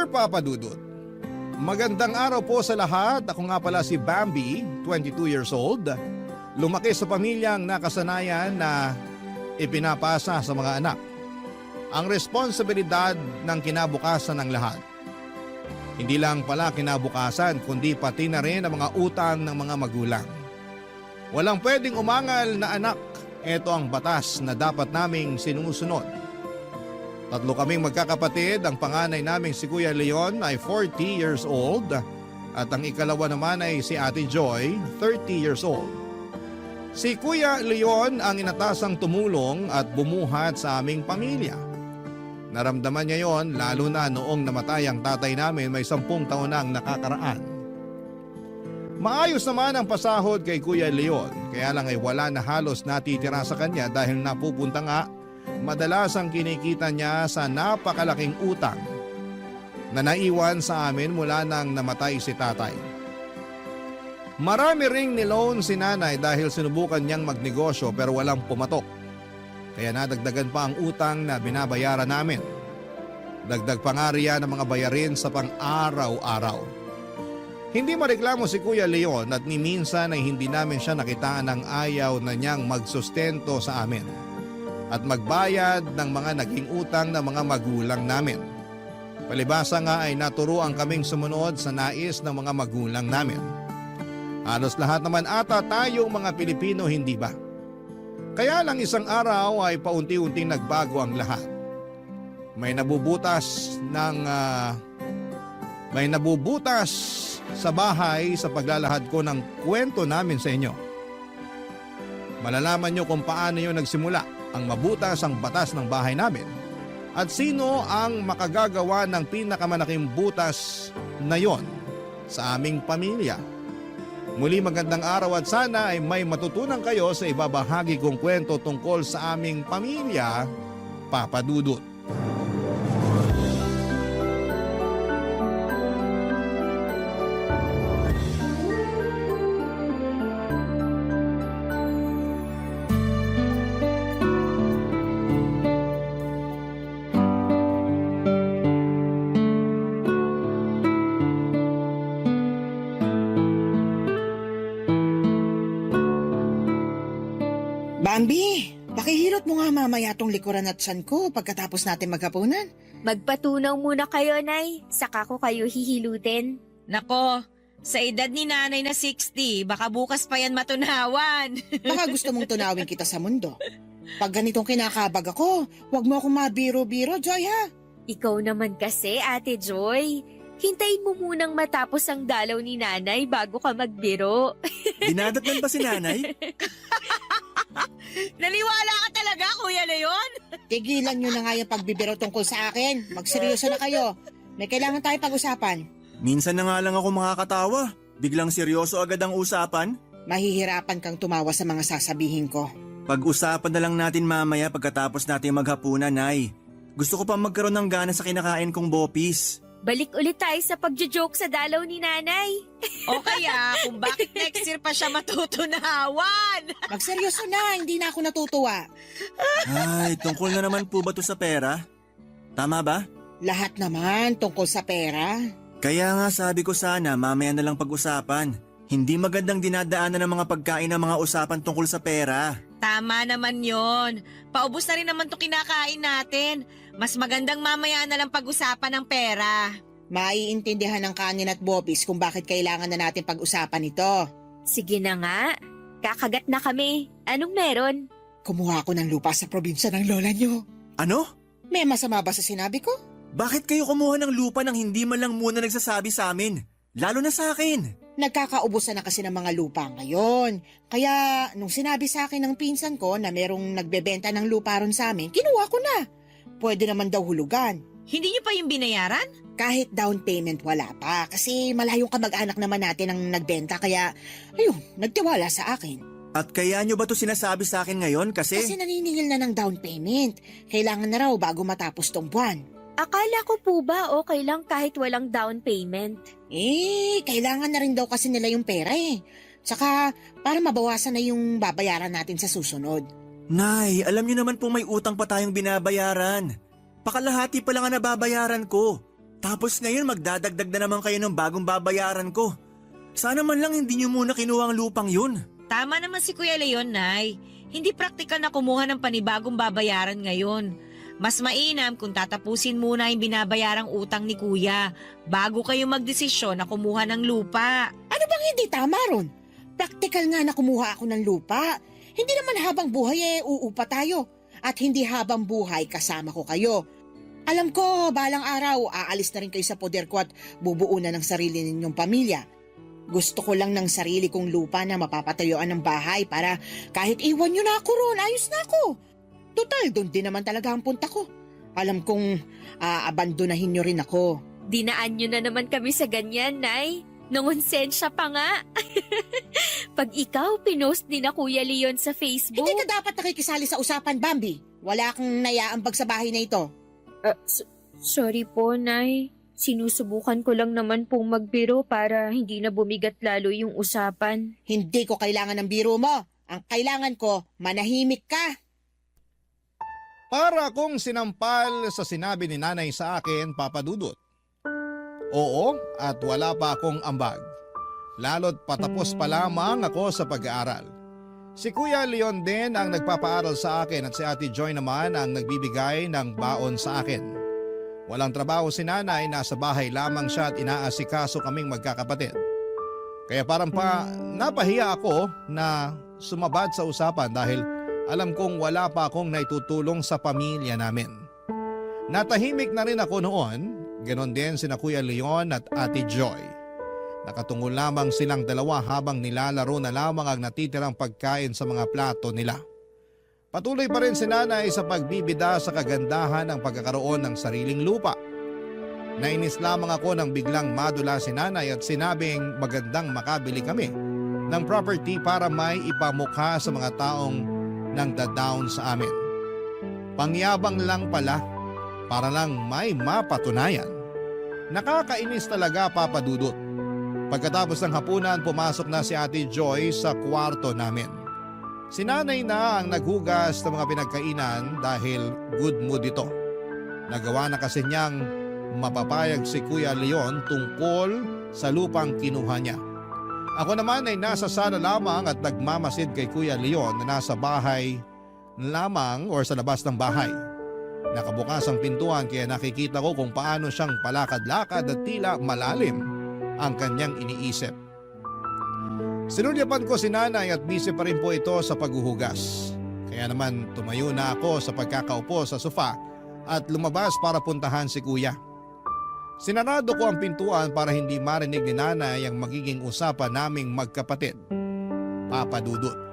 Dear Papa Dudut, magandang araw po sa lahat. Ako nga pala si Bambi, 22 years old. Lumaki sa pamilyang nakasanayan na ipinapasa sa mga anak ang responsibilidad ng kinabukasan ng lahat. Hindi lang pala kinabukasan kundi pati na rin ang mga utang ng mga magulang. Walang pwedeng umangal na anak. Ito ang batas na dapat naming sinusunod. Tatlo kaming magkakapatid. Ang panganay naming si Kuya Leon ay 40 years old at ang ikalawa naman ay si Ate Joy, 30 years old. Si Kuya Leon ang inatasang tumulong at bumuhat sa aming pamilya. Naramdaman niya yon lalo na noong namatay ang tatay namin may 10 taon na ang nakakaraan. Maayos naman ang pasahod kay Kuya Leon, kaya lang ay wala na halos natitira sa kanya dahil napupunta nga madalas ang kinikita niya sa napakalaking utang na naiwan sa amin mula nang namatay si tatay. Marami ring niloan si nanay dahil sinubukan niyang magnegosyo pero walang pumatok. Kaya nadagdagan pa ang utang na binabayaran namin. Dagdag pa nga riyan ang mga bayarin sa pang-araw-araw. Hindi mareklamo si Kuya Leon at ni minsan ay hindi namin siya nakitaan ng ayaw na niyang magsustento sa amin at magbayad ng mga naging utang ng mga magulang namin. Palibasa nga ay naturuan kaming sumunod sa nais ng mga magulang namin. Halos lahat naman ata tayong mga Pilipino, hindi ba? Kaya lang isang araw ay paunti-unting nagbago ang lahat. May nabubutas sa bahay sa paglalahad ko ng kwento namin sa inyo. Malalaman nyo kung paano yun nagsimula ang mabutas ang batas ng bahay namin at sino ang makagagawa ng pinakamalaking butas na yon sa aming pamilya. Muli magandang araw at sana ay may matutunan kayo sa ibabahagi kong kwento tungkol sa aming pamilya, Papa Dudut. Bambi, pakihilot mo nga mamaya tong likuran at tiyan ko pagkatapos natin maghapunan. Magpatunaw muna kayo, Nay. Saka ko kayo hihilutin. Nako, sa edad ni nanay na 60, baka bukas pa yan matunawan. Baka gusto mong tunawin kita sa mundo. Pag ganitong kinakabag ako, wag mo akong mabiro-biro, Joy, ha? Ikaw naman kasi, Ate Joy. Hintayin mo munang matapos ang dalaw ni Nanay bago ka magbiro. Dinadatnan ba si nanay? Naniwala ka talaga, Kuya Leon? Tigilan nyo na nga yung pagbibiro tungkol sa akin. Magseryoso na kayo. May kailangan tayo pag-usapan. Minsan na nga lang ako makakatawa. Biglang seryoso agad ang usapan. Mahihirapan kang tumawa sa mga sasabihin ko. Pag-usapan na lang natin mamaya pagkatapos natin maghapunan, Nay. Gusto ko pa magkaroon ng gana sa kinakain kong bopis. Balik ulit tayo sa pagjo-joke sa dalaw ni Nanay. O kaya kung bakit next year pa siya matutunawan? Magseryoso na, hindi na ako natutuwa. Ay, tungkol na naman po ba to sa pera? Tama ba? Lahat naman tungkol sa pera. Kaya nga sabi ko sana mamaya na lang pag-usapan. Hindi magandang dinadaanan ng mga pagkain ng mga usapan tungkol sa pera. Tama naman yon. Paubos na rin naman to kinakain natin. Mas magandang mamaya na lang pag-usapan ng pera. Maiintindihan ng kanin at bopis kung bakit kailangan na natin pag-usapan ito. Sige na nga. Kakagat na kami. Anong meron? Kumuha ako ng lupa sa probinsya ng lola nyo. Ano? May masama ba sa sinabi ko? Bakit kayo kumuha ng lupa nang hindi man lang muna nagsasabi sa amin? Lalo na sa akin. Nagkakaubusan na kasi ng mga lupa ngayon. Kaya nung sinabi sa akin ng pinsan ko na merong nagbebenta ng lupa ron sa amin, kinuha ko na. Pwede naman daw hulugan. Hindi niyo pa yung binayaran? Kahit down payment wala pa kasi malayong kamag-anak naman natin ang nagbenta kaya ayun, nagtiwala sa akin. At kaya nyo ba to sinasabi sa akin ngayon Kasi kasi... naniningil na ng down payment. Kailangan na raw bago matapos tong buwan. Akala ko po ba okay lang kahit walang down payment? Kailangan na rin daw kasi nila yung pera eh. Tsaka para mabawasan na yung babayaran natin sa susunod. Nay, alam nyo naman po may utang pa tayong binabayaran. Pakalahati pa lang ang nababayaran ko. Tapos ngayon magdadagdag na naman kayo ng bagong babayaran ko. Sana man lang hindi niyo muna kinuha ang lupang yun. Tama naman si Kuya Leon, Nay. Hindi praktikal na kumuha ng panibagong babayaran ngayon. Mas mainam kung tatapusin muna yung binabayarang utang ni Kuya bago kayo magdesisyon na kumuha ng lupa. Ano bang hindi tama ron? Praktikal nga na kumuha ako ng lupa. Hindi naman habang buhay uupa tayo. At hindi habang buhay kasama ko kayo. Alam ko, balang araw, aalis na rin kayo sa poder ko at bubuo na ng sarili ninyong pamilya. Gusto ko lang ng sarili kong lupa na mapapatayuan ng bahay para kahit iwan nyo na ako ron, ayos na ako. Total, doon din naman talaga ang punta ko. Alam kong abandonahin nyo rin ako. Dinaan nyo na naman kami sa ganyan, Nay. Nungonsensya pa nga. Pag ikaw pinost ni na Kuya Leon sa Facebook. Hindi ka dapat nakikisali sa usapan, Bambi. Wala kang nayaambag sa bahay na ito. Sorry po, Nay. Sinusubukan ko lang naman pong magbiro para hindi na bumigat lalo yung usapan. Hindi ko kailangan ng biro mo. Ang kailangan ko, manahimik ka. Para akong sinampal sa sinabi ni nanay sa akin, Papa Dudut. Oo, at wala pa akong ambag. Lalo't patapos pa lamang ako sa pag-aaral. Si Kuya Leon din ang nagpapaaral sa akin at si Ate Joy naman ang nagbibigay ng baon sa akin. Walang trabaho si nanay, nasa bahay lamang siya at inaasikaso kaming magkakapatid. Kaya parang napahiya ako na sumabad sa usapan dahil alam kong wala pa akong naitutulong sa pamilya namin. Natahimik na rin ako noon, ganon din sina Kuya Leon at Ate Joy. Nakatungo lamang silang dalawa habang nilalaro na lamang ang natitirang pagkain sa mga plato nila. Patuloy pa rin si nanay sa pagbibida sa kagandahan ng pagkakaroon ng sariling lupa. Nainis lamang ako nang biglang madula si nanay at sinabing magandang makabili kami ng property para may ipamukha sa mga taong nang da-down sa amin. Pangyabang lang pala, para lang may mapatunayan. Nakakainis talaga, Papa Dudut. Pagkatapos ng hapunan, pumasok na si Ate Joy sa kwarto namin. Si nanay na ang naghugas ng mga pinagkainan dahil good mood ito. Nagawa na kasi niyang mapapayag si Kuya Leon tungkol sa lupang kinuha niya. Ako naman ay nasa sala lamang at nagmamasid kay Kuya Leon na nasa bahay lamang or sa labas ng bahay. Nakabukas ang pintuan kaya nakikita ko kung paano siyang palakad-lakad at tila malalim ang kanyang iniisip. Sinulyapan ko si nanay at busy pa rin po ito sa paghuhugas. Kaya naman tumayo na ako sa pagkakaupo sa sofa at lumabas para puntahan si kuya. Sinarado ko ang pintuan para hindi marinig ni nanay ang magiging usapan naming magkapatid. Papa Dudut.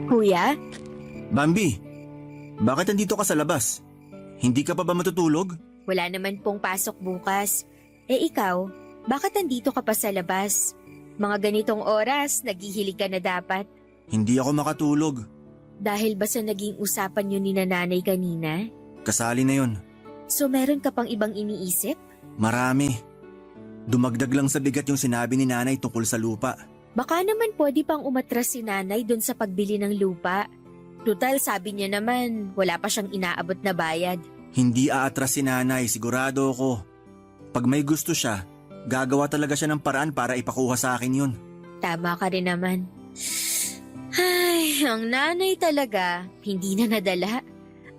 Kuya? Bambi, bakit nandito ka sa labas? Hindi ka pa ba matutulog? Wala naman pong pasok bukas. Ikaw, bakit nandito ka pa sa labas? Mga ganitong oras, naghihilig ka na dapat. Hindi ako makatulog. Dahil ba sa naging usapan yun ni nanay kanina? Kasali na yon. So meron ka pang ibang iniisip? Marami. Dumagdag lang sa bigat yung sinabi ni nanay tungkol sa lupa. Baka naman pwede pang umatras si nanay doon sa pagbili ng lupa. Total, sabi niya naman, wala pa siyang inaabot na bayad. Hindi aatras si nanay, sigurado ako. Pag may gusto siya, gagawa talaga siya ng paraan para ipakuha sa akin yun. Tama ka rin naman. Ay, ang nanay talaga, hindi na nadala.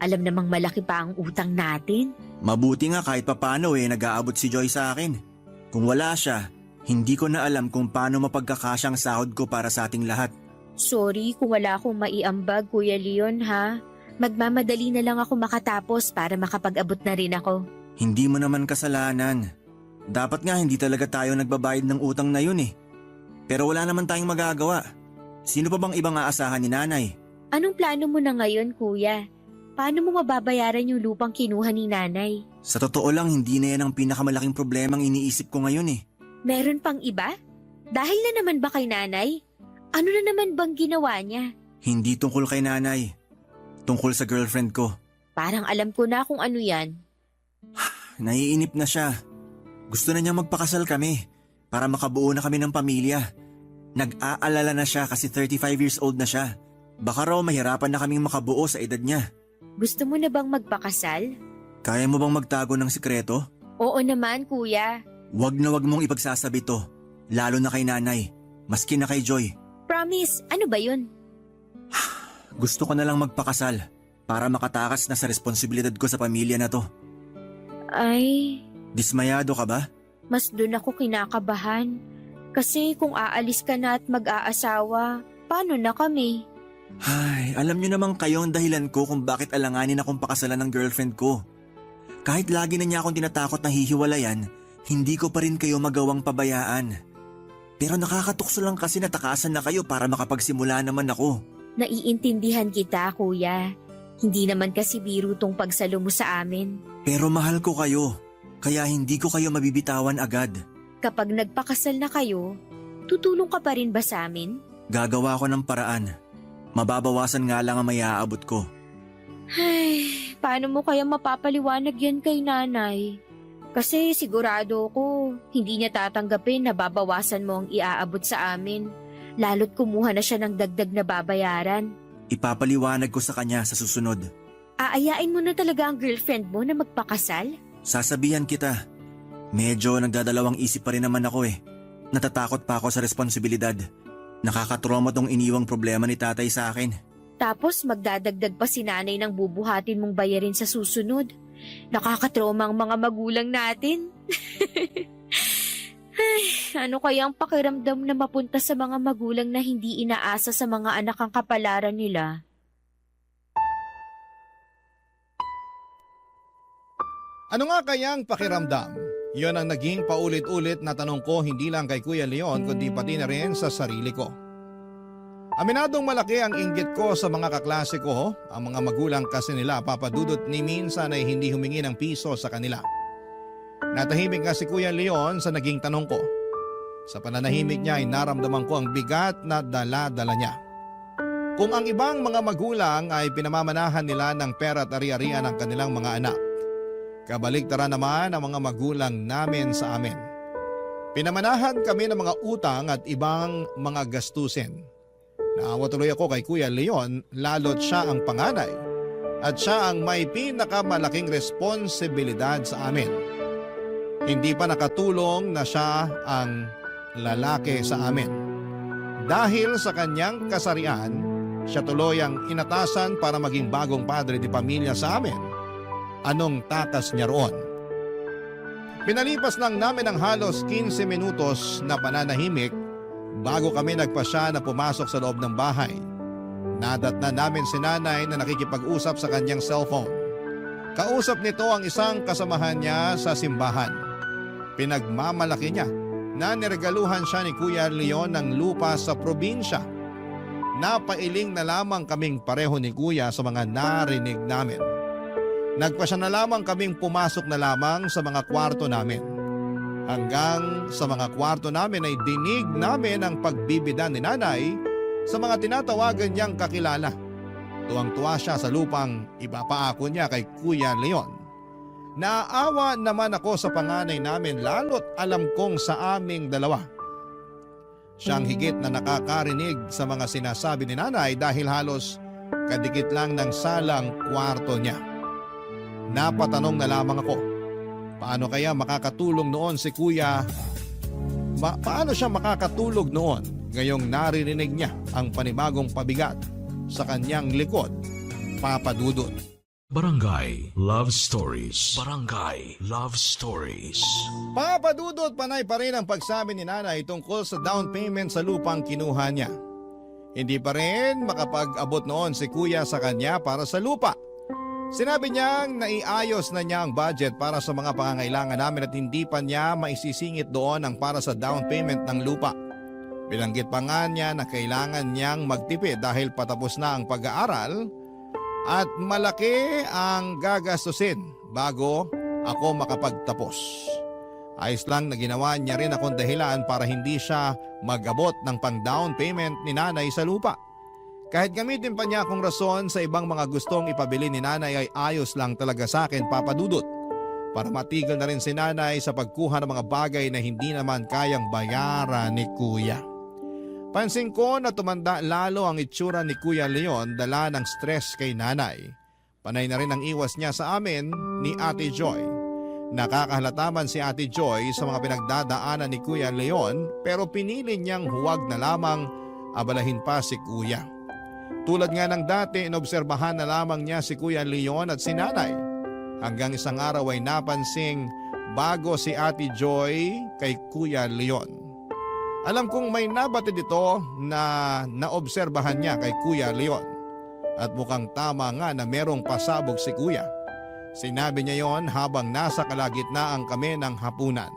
Alam namang malaki pa ang utang natin. Mabuti nga kahit papano nag-aabot si Joy sa akin. Kung wala siya, hindi ko na alam kung paano mapagkakasyang sahod ko para sa ating lahat. Sorry kung wala akong maiambag, Kuya Leon, ha? Magmamadali na lang ako makatapos para makapag-abot na rin ako. Hindi mo naman kasalanan. Dapat nga hindi talaga tayo nagbabayad ng utang na yun eh. Pero wala naman tayong magagawa. Sino pa bang ibang aasahan ni nanay? Anong plano mo na ngayon, Kuya? Paano mo mababayaran yung lupang kinuha ni nanay? Sa totoo lang, hindi na yan ang pinakamalaking problemang iniisip ko ngayon eh. Meron pang iba? Dahil na naman ba kay nanay? Ano na naman bang ginawa niya? Hindi tungkol kay nanay. Tungkol sa girlfriend ko. Parang alam ko na kung ano yan. Naiinip na siya. Gusto na niya magpakasal kami para makabuo na kami ng pamilya. Nag-aalala na siya kasi 35 years old na siya. Baka raw mahirapan na kaming makabuo sa edad niya. Gusto mo na bang magpakasal? Kaya mo bang magtago ng sikreto? Oo naman, kuya. Wag na wag mong ipagsasabi to. Lalo na kay nanay. Maski na kay Joy. Promise, ano ba yun? Gusto ko na lang magpakasal para makatakas na sa responsibilidad ko sa pamilya na to. Ay, Dismayado ka ba? mas doon ako kinakabahan. Kasi kung aalis ka na at mag-aasawa, paano na kami? Ay, alam niyo naman kayo ang dahilan ko kung bakit alanganin akong pakasalan ng girlfriend ko. Kahit lagi na niya akong tinatakot na hihiwalayan, hindi ko pa rin kayo magawang pabayaan. Pero nakakatukso lang kasi natakasan na kayo para makapagsimula naman ako. Naiintindihan kita, kuya. Hindi naman kasi biro tong pagsalo mo sa amin. Pero mahal ko kayo, kaya hindi ko kayo mabibitawan agad. Kapag nagpakasal na kayo, tutulong ka pa rin ba sa amin? Gagawa ko ng paraan. Mababawasan nga lang ang may aabot ko. Ay, paano mo kaya mapapaliwanag yan kay nanay? Kasi sigurado ko, hindi niya tatanggapin na babawasan mo ang iaabot sa amin. Lalo't kumuha na siya ng dagdag na babayaran. Ipapaliwanag ko sa kanya sa susunod. Aayain mo na talaga ang girlfriend mo na magpakasal? Sasabihan kita. Medyo nagdadalawang isip pa rin naman ako eh. Natatakot pa ako sa responsibilidad. Nakakatrauma tong iniwang problema ni tatay sa akin. Tapos magdadagdag pa si nanay ng bubuhatin mong bayarin sa susunod. Nakakatrauma ang mga magulang natin. Ay, ano kaya ang pakiramdam na mapunta sa mga magulang na hindi inaasa sa mga anak ang kapalaran nila? Ano nga kayang pakiramdam? Yon ang naging paulit-ulit na tanong ko hindi lang kay Kuya Leon kundi pati na rin sa sarili ko. Aminadong malaki ang inggit ko sa mga kaklase ko, ang mga magulang kasi nila papadudot ni minsan ay hindi humingi ng piso sa kanila. Natahimik nga si Kuya Leon sa naging tanong ko. Sa pananahimik niya ay naramdaman ko ang bigat na dala-dala niya. Kung ang ibang mga magulang ay pinamamanahan nila ng pera at ari-arian ng kanilang mga anak, kabaligtaran naman ang mga magulang namin sa amin. Pinamanahan kami ng mga utang at ibang mga gastusin. Naawa tuloy ako kay Kuya Leon lalo't siya ang panganay at siya ang may pinakamalaking responsibilidad sa amin. Hindi pa nakatulong na siya ang lalaki sa amin. Dahil sa kanyang kasarian, siya tuloy ang inatasan para maging bagong padre di pamilya sa amin. Anong takas niya roon? Pinalipas lang namin ng halos 15 minutos na pananahimik bago kami nagpasya na pumasok sa loob ng bahay. Nadatnan namin si nanay na nakikipag-usap sa kanyang cellphone. Kausap nito ang isang kasamahan niya sa simbahan. Pinagmamalaki niya na niregaluhan siya ni Kuya Leon ng lupa sa probinsya. Napailing na lamang kaming pareho ni Kuya sa mga narinig namin. Nagpasya na lamang kaming pumasok na lamang sa mga kwarto namin. Hanggang sa mga kwarto namin ay dinig namin ang pagbibida ni nanay sa mga tinatawagan niyang kakilala. Tuwang-tuwa siya sa lupang ipapaako niya kay Kuya Leon. Naaawa naman ako sa panganay namin lalo't alam kong sa aming dalawa. Siyang higit na nakakarinig sa mga sinasabi ni nanay dahil halos kadikit lang ng salang kwarto niya. Napatanong na lamang ako, paano kaya makakatulong noon si Kuya? Paano siya makakatulog noon ngayong naririnig niya ang panibagong pabigat sa kanyang likod, Papa Dudut? Barangay Love Stories. Barangay Love Stories. Papa Dudut, panay pa rin ang pagsabi ni nanay tungkol sa down payment sa lupang kinuha niya. Hindi pa rin makapag-abot noon si Kuya sa kanya para sa lupa. Sinabi niyang naiayos na niya ang budget para sa mga pangangailangan namin at hindi pa niya maisisingit doon ang para sa down payment ng lupa. Bilanggit pa nga niya na kailangan niyang magtipid dahil patapos na ang pag-aaral at malaki ang gagastusin bago ako makapagtapos. Ayos lang na ginawa niya rin akong dahilan para hindi siya mag-abot ng pang-down payment ni nanay sa lupa. Kahit gamitin pa niya akong rason sa ibang mga gustong ipabili ni nanay ay ayos lang talaga sa akin, Papa Dudut. Para matigil na rin si nanay sa pagkuha ng mga bagay na hindi naman kayang bayaran ni kuya. Pansin ko na tumanda lalo ang itsura ni Kuya Leon dala ng stress kay nanay. Panay na rin ang iwas niya sa amin ni Ate Joy. Nakakahalata man si Ate Joy sa mga pinagdadaanan ni Kuya Leon pero pinili niyang huwag na lamang abalahin pa si kuya. Tulad nga ng dati, inobserbahan na lamang niya si Kuya Leon at si nanay. Hanggang isang araw ay napansing bago si Ate Joy kay Kuya Leon. Alam kong may nabatid ito na naobserbahan niya kay Kuya Leon. At mukhang tama nga na merong pasabog si kuya. Sinabi niya yon habang nasa kalagitnaan kami ng hapunan.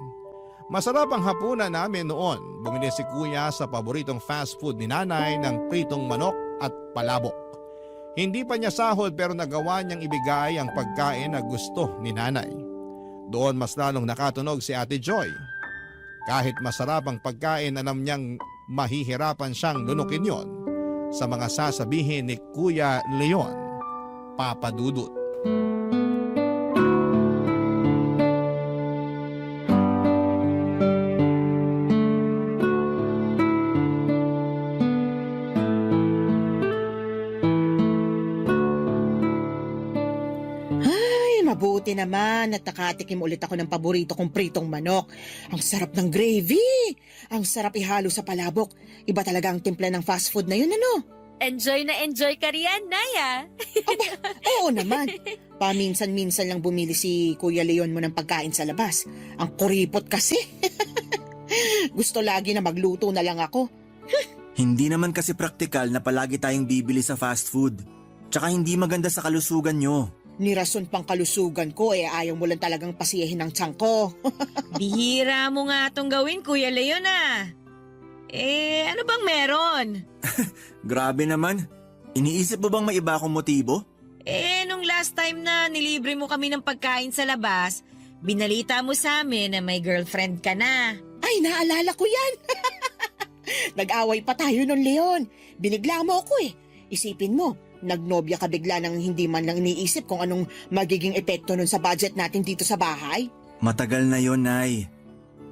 Masarap ang hapunan namin noon. Bumili si kuya sa paboritong fast food ni nanay ng pritong manok at palabok. Hindi pa niya sahod pero nagawa niyang ibigay ang pagkain na gusto ni nanay. Doon mas lalong nakatunog si Ate Joy. Kahit masarap ang pagkain, alam niyang mahihirapan siyang lunukin yon sa mga sasabihin ni Kuya Leon, Papa Dudut. Mabuti naman at nakatikim ulit ako ng paborito kong pritong manok. Ang sarap ng gravy. Ang sarap ihalo sa palabok. Iba talaga ang timpla ng fast food na yun, ano? Enjoy na enjoy ka riyan, Naya. Oo naman. Paminsan-minsan lang bumili si Kuya Leon mo ng pagkain sa labas. Ang kuripot kasi. Gusto lagi na magluto na lang ako. Hindi naman kasi praktikal na palagi tayong bibili sa fast food. Tsaka hindi maganda sa kalusugan nyo. Nirason pang kalusugan ko ayaw mo lang talagang pasiyahin ng tiyan ko. Bihira mo nga itong gawin, Kuya Leon ano bang meron? Grabe naman. Iniisip mo bang may iba akong motibo? Nung last time na nilibre mo kami ng pagkain sa labas, binalita mo sa amin na may girlfriend ka na. Ay, naalala ko yan. Nag-away pa tayo nun, Leon. Binigla mo ako Isipin mo, nagnobya ka bigla nang hindi man lang iniisip kung anong magiging epekto nun sa budget natin dito sa bahay. Matagal na yon, Nay.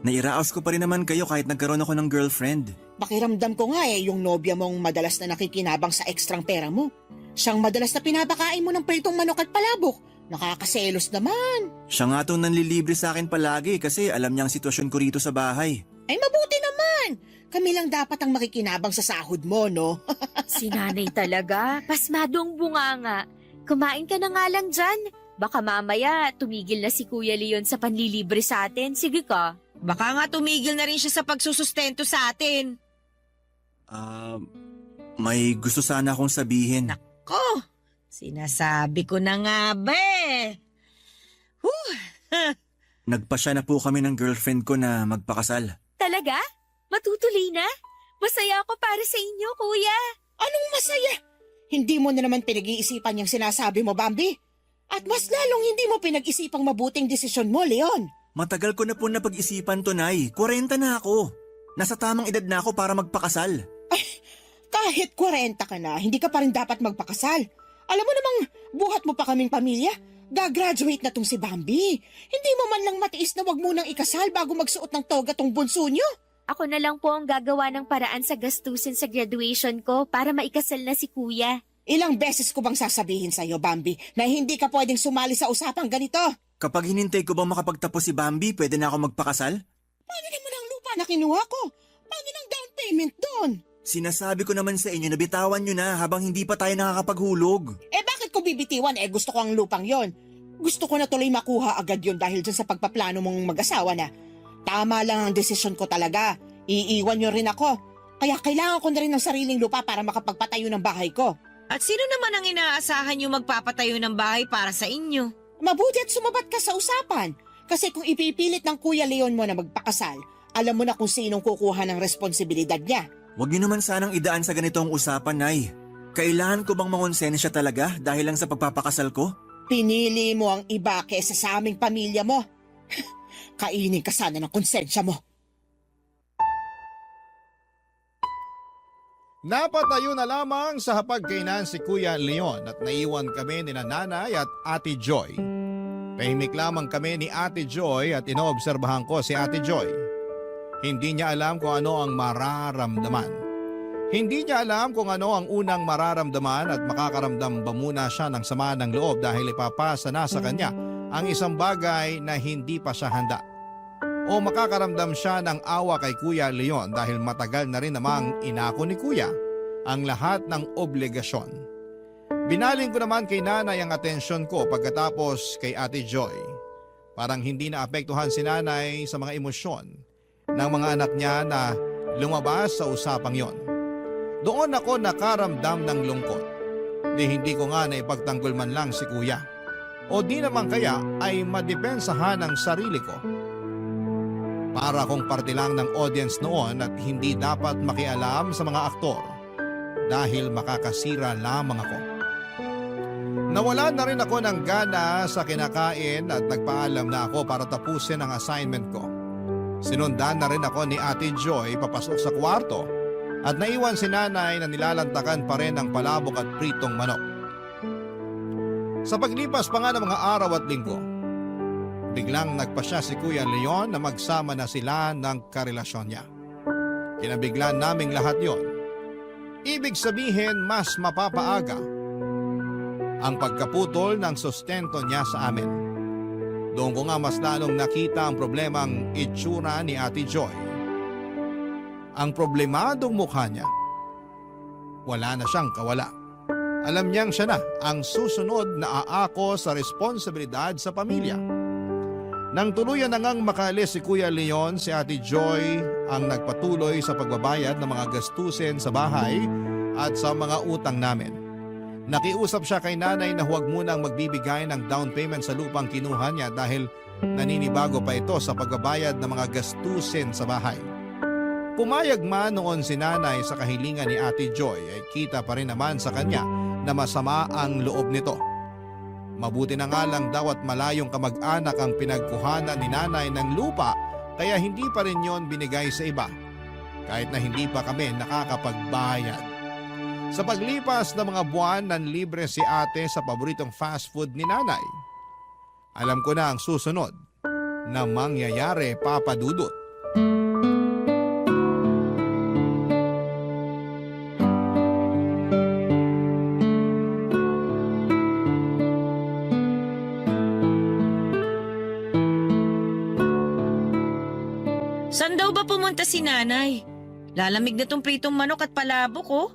Nairaos ko pa rin naman kayo kahit nagkaroon ako ng girlfriend. Pakiramdam ko nga yung nobya mong madalas na nakikinabang sa ekstrang pera mo. Siyang madalas na pinapakain mo ng pritong manok at palabok. Nakakaselos naman. Siya nga itong nanlilibre sa akin palagi kasi alam niya ang sitwasyon ko rito sa bahay. Ay mabuti naman. Kami lang dapat ang makikinabang sa sahod mo, no? Si nanay talaga, pasmadong bunganga. Kumain ka na nga lang dyan. Baka mamaya tumigil na si Kuya Leon sa panlilibre sa atin. Sige ka. Baka nga tumigil na rin siya sa pagsusustento sa atin. May gusto sana akong sabihin. Ko, sinasabi ko na nga ba Nagpasya na po kami ng girlfriend ko na magpakasal. Talaga? Matutuloy na? Masaya ako para sa inyo, Kuya. Anong masaya? Hindi mo na naman pinag-iisipan yung sinasabi mo, Bambi. At mas lalong hindi mo pinag-isipang mabuting desisyon mo, Leon. Matagal ko na po napag-isipan to, Nay. 40 na ako. Nasa tamang edad na ako para magpakasal. Kahit 40 ka na, hindi ka pa rin dapat magpakasal. Alam mo namang buhat mo pa kaming pamilya. Gagraduate na tong si Bambi. Hindi mo man lang matiis na wag munang ikasal bago magsuot ng toga tong bunso nyo. Ako na lang po ang gagawa ng paraan sa gastusin sa graduation ko para maikasal na si Kuya. Ilang beses ko bang sasabihin sa'yo, Bambi, na hindi ka pwedeng sumali sa usapang ganito? Kapag hinintay ko bang makapagtapos si Bambi, pwede na ako magpakasal? Paano naman ang lupa na kinuha ko? Paano ng down payment doon? Sinasabi ko naman sa inyo na bitawan nyo na habang hindi pa tayo nakakapaghulog. Bakit ko bibitiwan? Gusto ko ang lupang yon. Gusto ko na tuloy makuha agad yon dahil dyan sa pagpaplano mong mag-asawa na. Tama lang ang desisyon ko talaga. Iiwan nyo rin ako. Kaya kailangan ko na rin ng sariling lupa para makapagpatayo ng bahay ko. At sino naman ang inaasahan yung magpapatayo ng bahay para sa inyo? Mabuti at sumabat ka sa usapan. Kasi kung ipipilit ng Kuya Leon mo na magpakasal, alam mo na kung sinong kukuha ng responsibilidad niya. Huwag niyo naman sanang idaan sa ganitong usapan, Nay. Kailangan ko bang mangonsensya talaga dahil lang sa pagpapakasal ko? Pinili mo ang iba kesa sa aming pamilya mo. Kainin ka sana ng konsensya mo. Napatayo na lamang sa hapagkainan si Kuya Leon at naiwan kami ni Nanay at Ate Joy. Tahimik lamang kami ni Ate Joy at inoobserbahan ko si Ate Joy. Hindi niya alam kung ano ang mararamdaman. Hindi niya alam kung ano ang unang mararamdaman at makakaramdam ba muna siya ng sama ng loob dahil ipapasa na sa kanya ang isang bagay na hindi pa siya handa. O makakaramdam siya ng awa kay Kuya Leon dahil matagal na rin namang inako ni Kuya ang lahat ng obligasyon. Binaling ko naman kay Nanay ang atensyon ko pagkatapos kay Ate Joy. Parang hindi naapektuhan si Nanay sa mga emosyon ng mga anak niya na lumabas sa usapang yon. Doon ako nakaramdam ng lungkot. Hindi ko nga naipagtanggol man lang si Kuya. O di naman kaya ay madepensahan ang sarili ko. Para akong parte lang ng audience noon at hindi dapat makialam sa mga aktor dahil makakasira lamang ako. Nawala na rin ako ng gana sa kinakain at nagpaalam na ako para tapusin ang assignment ko. Sinundan na rin ako ni Ate Joy papasok sa kwarto at naiwan si Nanay na nilalantakan pa rin ang palabok at pritong manok. Sa paglipas pa nga ng mga araw at linggo, biglang nagpasya si Kuya Leon na magsama na sila ng karelasyon niya. Kinabiglan naming lahat yon. Ibig sabihin mas mapapaaga ang pagkaputol ng sustento niya sa amin. Doon ko nga mas lalong nakita ang problemang itsura ni Ate Joy. Ang problemadong mukha niya, wala na siyang kawala. Alam niyang siya na ang susunod na aako sa responsibilidad sa pamilya. Nang tuluyan na ngang makaalis si Kuya Leon, si Ate Joy ang nagpatuloy sa pagbabayad ng mga gastusin sa bahay at sa mga utang namin. Nakiusap siya kay Nanay na huwag munang magbibigay ng down payment sa lupang kinuha niya dahil naninibago pa ito sa pagbabayad ng mga gastusin sa bahay. Pumayag man noon si Nanay sa kahilingan ni Ate Joy ay kita pa rin naman sa kanya na masama ang loob nito. Mabuti na nga lang daw at malayong kamag-anak ang pinagkuhanan ni Nanay ng lupa kaya hindi pa rin yon binigay sa iba kahit na hindi pa kami nakakapagbayad. Sa paglipas ng mga buwan nanlibre si Ate sa paboritong fast food ni Nanay. Alam ko na ang susunod na mangyayari, Papa Dudut. Saan daw ba pumunta si Nanay? Lalamig na tong pritong manok at palabok, oh.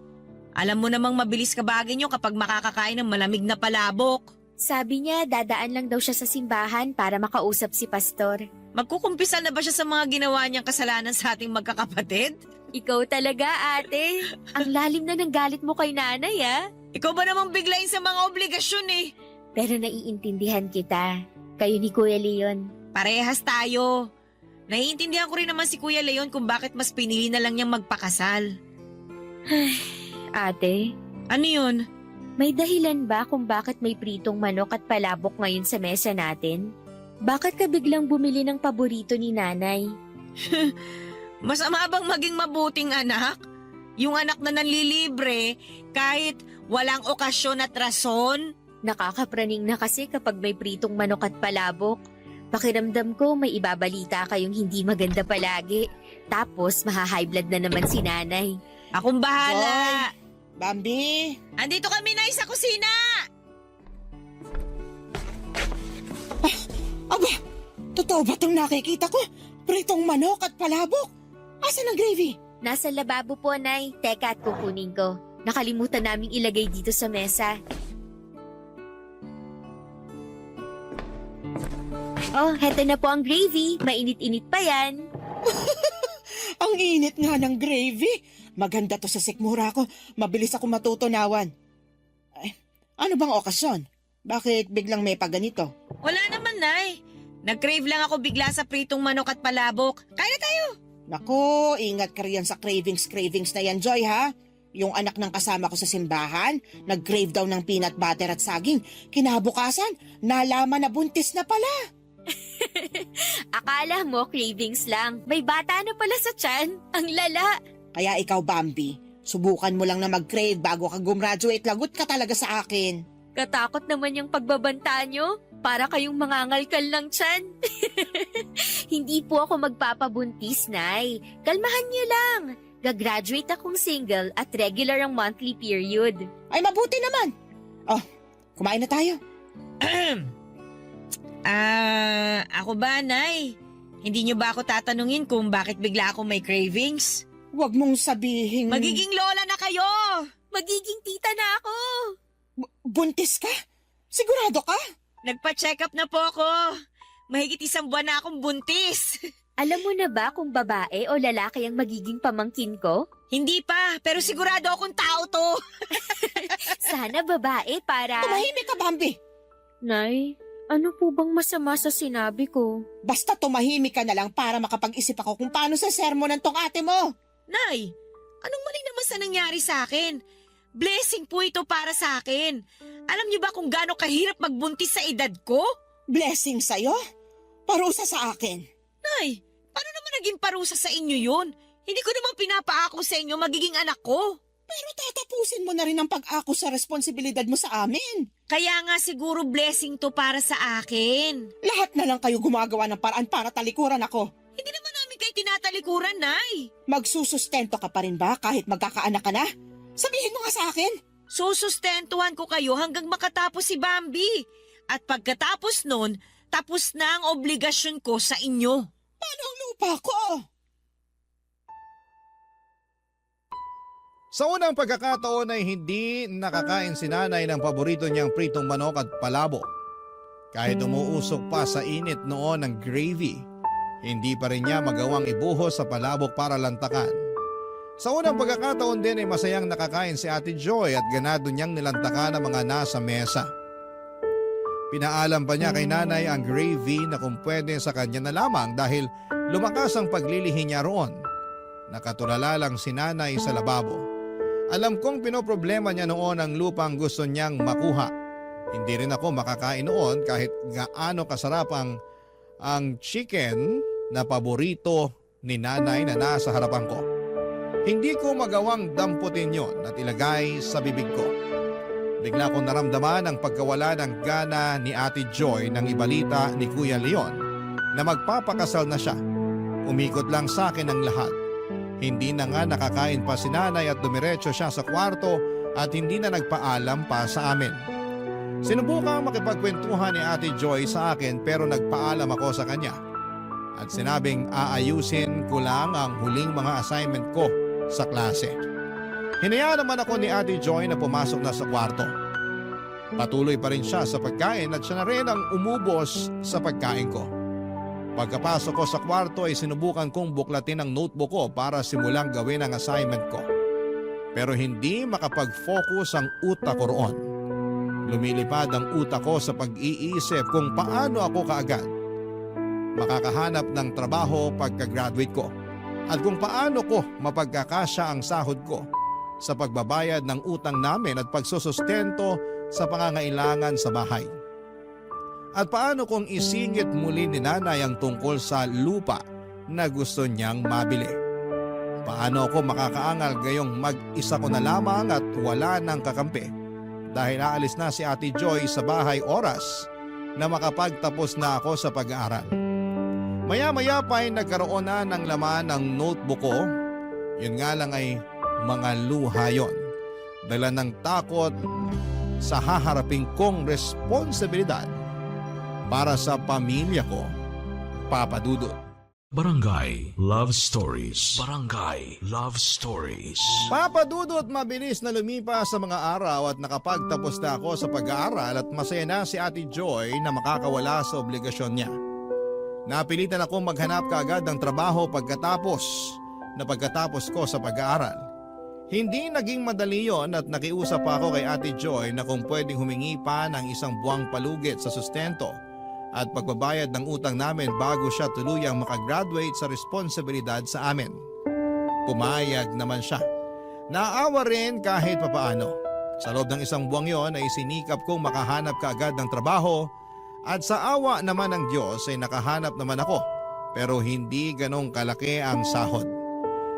Alam mo namang mabilis kabagin nyo kapag makakakain ng malamig na palabok. Sabi niya dadaan lang daw siya sa simbahan para makausap si pastor. Magkukumpisa na ba siya sa mga ginawa niyang kasalanan sa ating magkakapatid? Ikaw talaga, ate. Ang lalim na ng galit mo kay Nanay, ah. Ikaw ba namang biglayin sa mga obligasyon eh? Pero naiintindihan kita. Kayo ni Kuya Leon. Parehas tayo. Naiintindihan ko rin naman si Kuya Leon kung bakit mas pinili na lang niyang magpakasal. Ate, Ano yun? may dahilan ba kung bakit may pritong manok at palabok ngayon sa mesa natin? Bakit ka biglang bumili ng paborito ni Nanay? Masama bang maging mabuting anak? Yung anak na nanlilibre kahit walang okasyon at rason? Nakakapraning na kasi kapag may pritong manok at palabok. Pakiramdam ko may ibabalita kayong hindi maganda palagi. Tapos maha-high blood na naman si Nanay. Akong bahala. Bambi! Andito kami na sa kusina. Aba, totoo ba itong nakikita ko? Pritong manok at palabok? Asan ang gravy? Nasa lababo po, Nay. Teka at kukunin ko. Nakalimutan naming ilagay dito sa mesa. Oh, heto na po ang gravy. Mainit-init pa yan. Ang init nga ng gravy. Maganda to sa sikmura ko. Mabilis ako matutunawan. Ay, ano bang okasyon? Bakit biglang may paganito? Wala naman, Nay. Nag-crave lang ako bigla sa pritong manok at palabok. Kaya tayo. Naku, ingat ka riyan sa cravings na yan, Joy, ha? Yung anak ng kasama ko sa simbahan, nag-crave daw ng peanut butter at saging. Kinabukasan, nalaman na buntis na pala. Akala mo cravings lang. May bata na pala sa tiyan. Ang lala. Kaya ikaw, Bambi, Subukan mo lang na mag-crave bago ka gumraduate. Lagot ka talaga sa akin. Katakot naman yung pagbabanta nyo. Para kayong mangangalkal ng tiyan. Hindi po ako magpapabuntis, Nay. Kalmahan niyo lang. Gagraduate akong single at regular ang monthly period. Ay, mabuti naman. Oh, kumain na tayo. Ako ba, Nay? Hindi niyo ba ako tatanungin kung bakit bigla akong may cravings? Huwag mong sabihin... Magiging lola na kayo! Magiging tita na ako. Buntis ka? Sigurado ka? Nagpa-check up na po ako. Mahigit 1 buwan na akong buntis. Alam mo na ba kung babae o lalaki ang magiging pamangkin ko? Hindi pa, pero sigurado akong tao to. Sana babae para... Tumahimik ka, Bambi. Nay, ano po bang masama sa sinabi ko? Basta tumahimik ka na lang para makapag-isip ako kung paano sa sermonan tong ate mo. Nay, anong mali naman sa nangyari sa akin? Blessing po ito para sa akin. Alam niyo ba kung gaano kahirap magbuntis sa edad ko? Blessing sa'yo? Parusa sa akin. Nay, paano naman naging parusa sa inyo yun? Hindi ko naman pinapaako sa inyo magiging anak ko. Pero tatapusin mo na rin ang pag-ako sa responsibilidad mo sa amin. Kaya nga siguro blessing to para sa akin. Lahat na lang kayo gumagawa ng paraan para talikuran ako. Hindi naman namin kayo tinatalikuran, Nay. Magsusustento ka pa rin ba kahit magkakaanak ka na? Sabihin mo nga sa akin. Susustentuhan ko kayo hanggang makatapos si Bambi. At pagkatapos nun, tapos na ang obligasyon ko sa inyo. Paano ang lupa ko? Sa unang pagkakataon ay hindi nakakain si nanay ng paborito niyang pritong manok at palabo. Kahit umuusok pa sa init noon ng gravy, hindi pa rin niya magawang ibuhos sa palabok para lantakan. Sa unang pagkakataon din ay masayang nakakain si Ate Joy at ganado niyang nilantakan ang mga nasa mesa. Pinaalam pa niya kay nanay ang gravy na kung pwede sa kanya na lamang dahil lumakas ang paglilihi niya roon. Nakatulala lang si nanay sa lababo. Alam kong pinoproblema niya noon ang lupang gusto niyang makuha. Hindi rin ako makakain noon kahit gaano kasarap ang chicken na paborito ni nanay na nasa harapan ko. Hindi ko magawang damputin yon at ilagay sa bibig ko. Bigla kong naramdaman ang pagkawala ng gana ni Ate Joy nang ibalita ni Kuya Leon na magpapakasal na siya. Umikot lang sa akin ang lahat. Hindi na nga nakakain pa si nanay at dumiretso siya sa kwarto at hindi na nagpaalam pa sa amin. Sinubukang makipagkwentuhan ni Ate Joy sa akin pero nagpaalam ako sa kanya. At sinabing aayusin ko lang ang huling mga assignment ko sa klase. Hinayaan naman ako ni Ate Joy na pumasok na sa kwarto. Patuloy pa rin siya sa pagkain at siya na rin ang umubos sa pagkain ko. Pagkapasok ko sa kwarto ay sinubukan kong buklatin ang notebook ko para simulang gawin ang assignment ko. Pero hindi makapag-focus ang utak ko roon. Lumilipad ang utak ko sa pag-iisip kung paano ako kaagad makakahanap ng trabaho pagka-graduate ko at kung paano ko mapagkakasya ang sahod ko sa pagbabayad ng utang namin at pagsusustento sa pangangailangan sa bahay. At paano kung isingit muli ni nanay ang tungkol sa lupa na gusto niyang mabili? Paano ako makakaangal gayong mag-isa ko na lamang at wala ng kakampi dahil aalis na si Ate Joy sa bahay oras na makapagtapos na ako sa pag-aaral. Maya-maya pa ay nagkaroon na ng laman ng notebook ko. Yun nga lang ay mga luha yon. Dala ng takot sa haharapin kong responsibilidad para sa pamilya ko, Papa Dudut. Barangay Love Stories. Barangay Love Stories. Papa Dudut, mabilis na lumipas sa mga araw at nakapagtapos na ako sa pag-aaral at masaya na si Ate Joy na makakawala sa obligasyon niya. Napilitan akong maghanap kaagad ng trabaho pagkatapos ko sa pag-aaral. Hindi naging madali yon at nakiusap pa ako kay Ate Joy na kung pwedeng humingi pa ng 1 buwang palugit sa sustento at pagbabayad ng utang namin bago siya tuluyang makagraduate sa responsibilidad sa amin. Pumayag naman siya. Naawa rin kahit papaano. Sa loob ng 1 buwang yon ay sinikap kong makahanap kaagad ng trabaho at sa awa naman ng Diyos ay nakahanap naman ako pero hindi ganong kalaki ang sahod.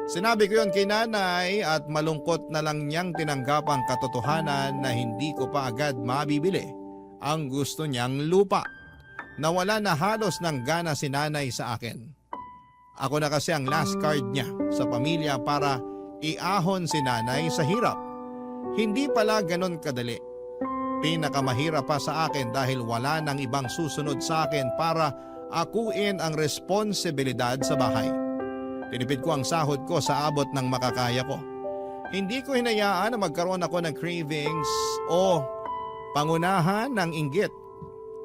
Sinabi ko yon kay nanay at malungkot na lang niyang tinanggap ang katotohanan na hindi ko pa agad mabibili ang gusto niyang lupa. Nawala na halos ng gana si nanay sa akin. Ako na kasi ang last card niya sa pamilya para iahon si nanay sa hirap. Hindi pala ganon kadali. Pinakamahirap pa sa akin dahil wala nang ibang susunod sa akin para akuin ang responsibilidad sa bahay. Tinipid ko ang sahod ko sa abot ng makakaya ko. Hindi ko hinayaan na magkaroon ako ng cravings o pangunahan ng inggit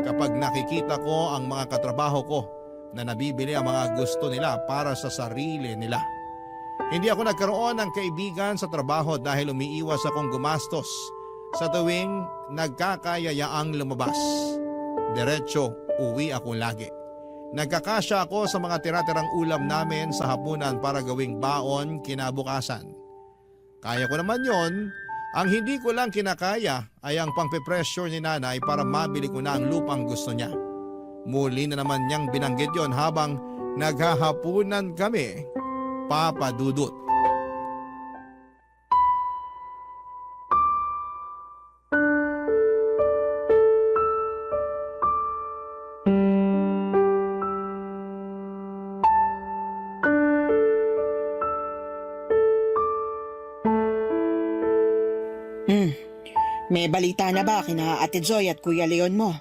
kapag nakikita ko ang mga katrabaho ko na nabibili ang mga gusto nila para sa sarili nila. Hindi ako nagkaroon ng kaibigan sa trabaho dahil umiiwas akong gumastos sa tuwing nagkakayayaang lumabas. Diretso, uwi ako lagi. Nagkakasya ako sa mga tira-tirang ulam namin sa hapunan para gawing baon kinabukasan. Kaya ko naman yon. Ang hindi ko lang kinakaya ay ang pangpe-pressure ni nanay para mabili ko na ang lupang gusto niya. Muli na naman niyang binanggit yon habang naghahapunan kami, Papa Dudut. May balita na ba kina Ate Joy at Kuya Leon mo?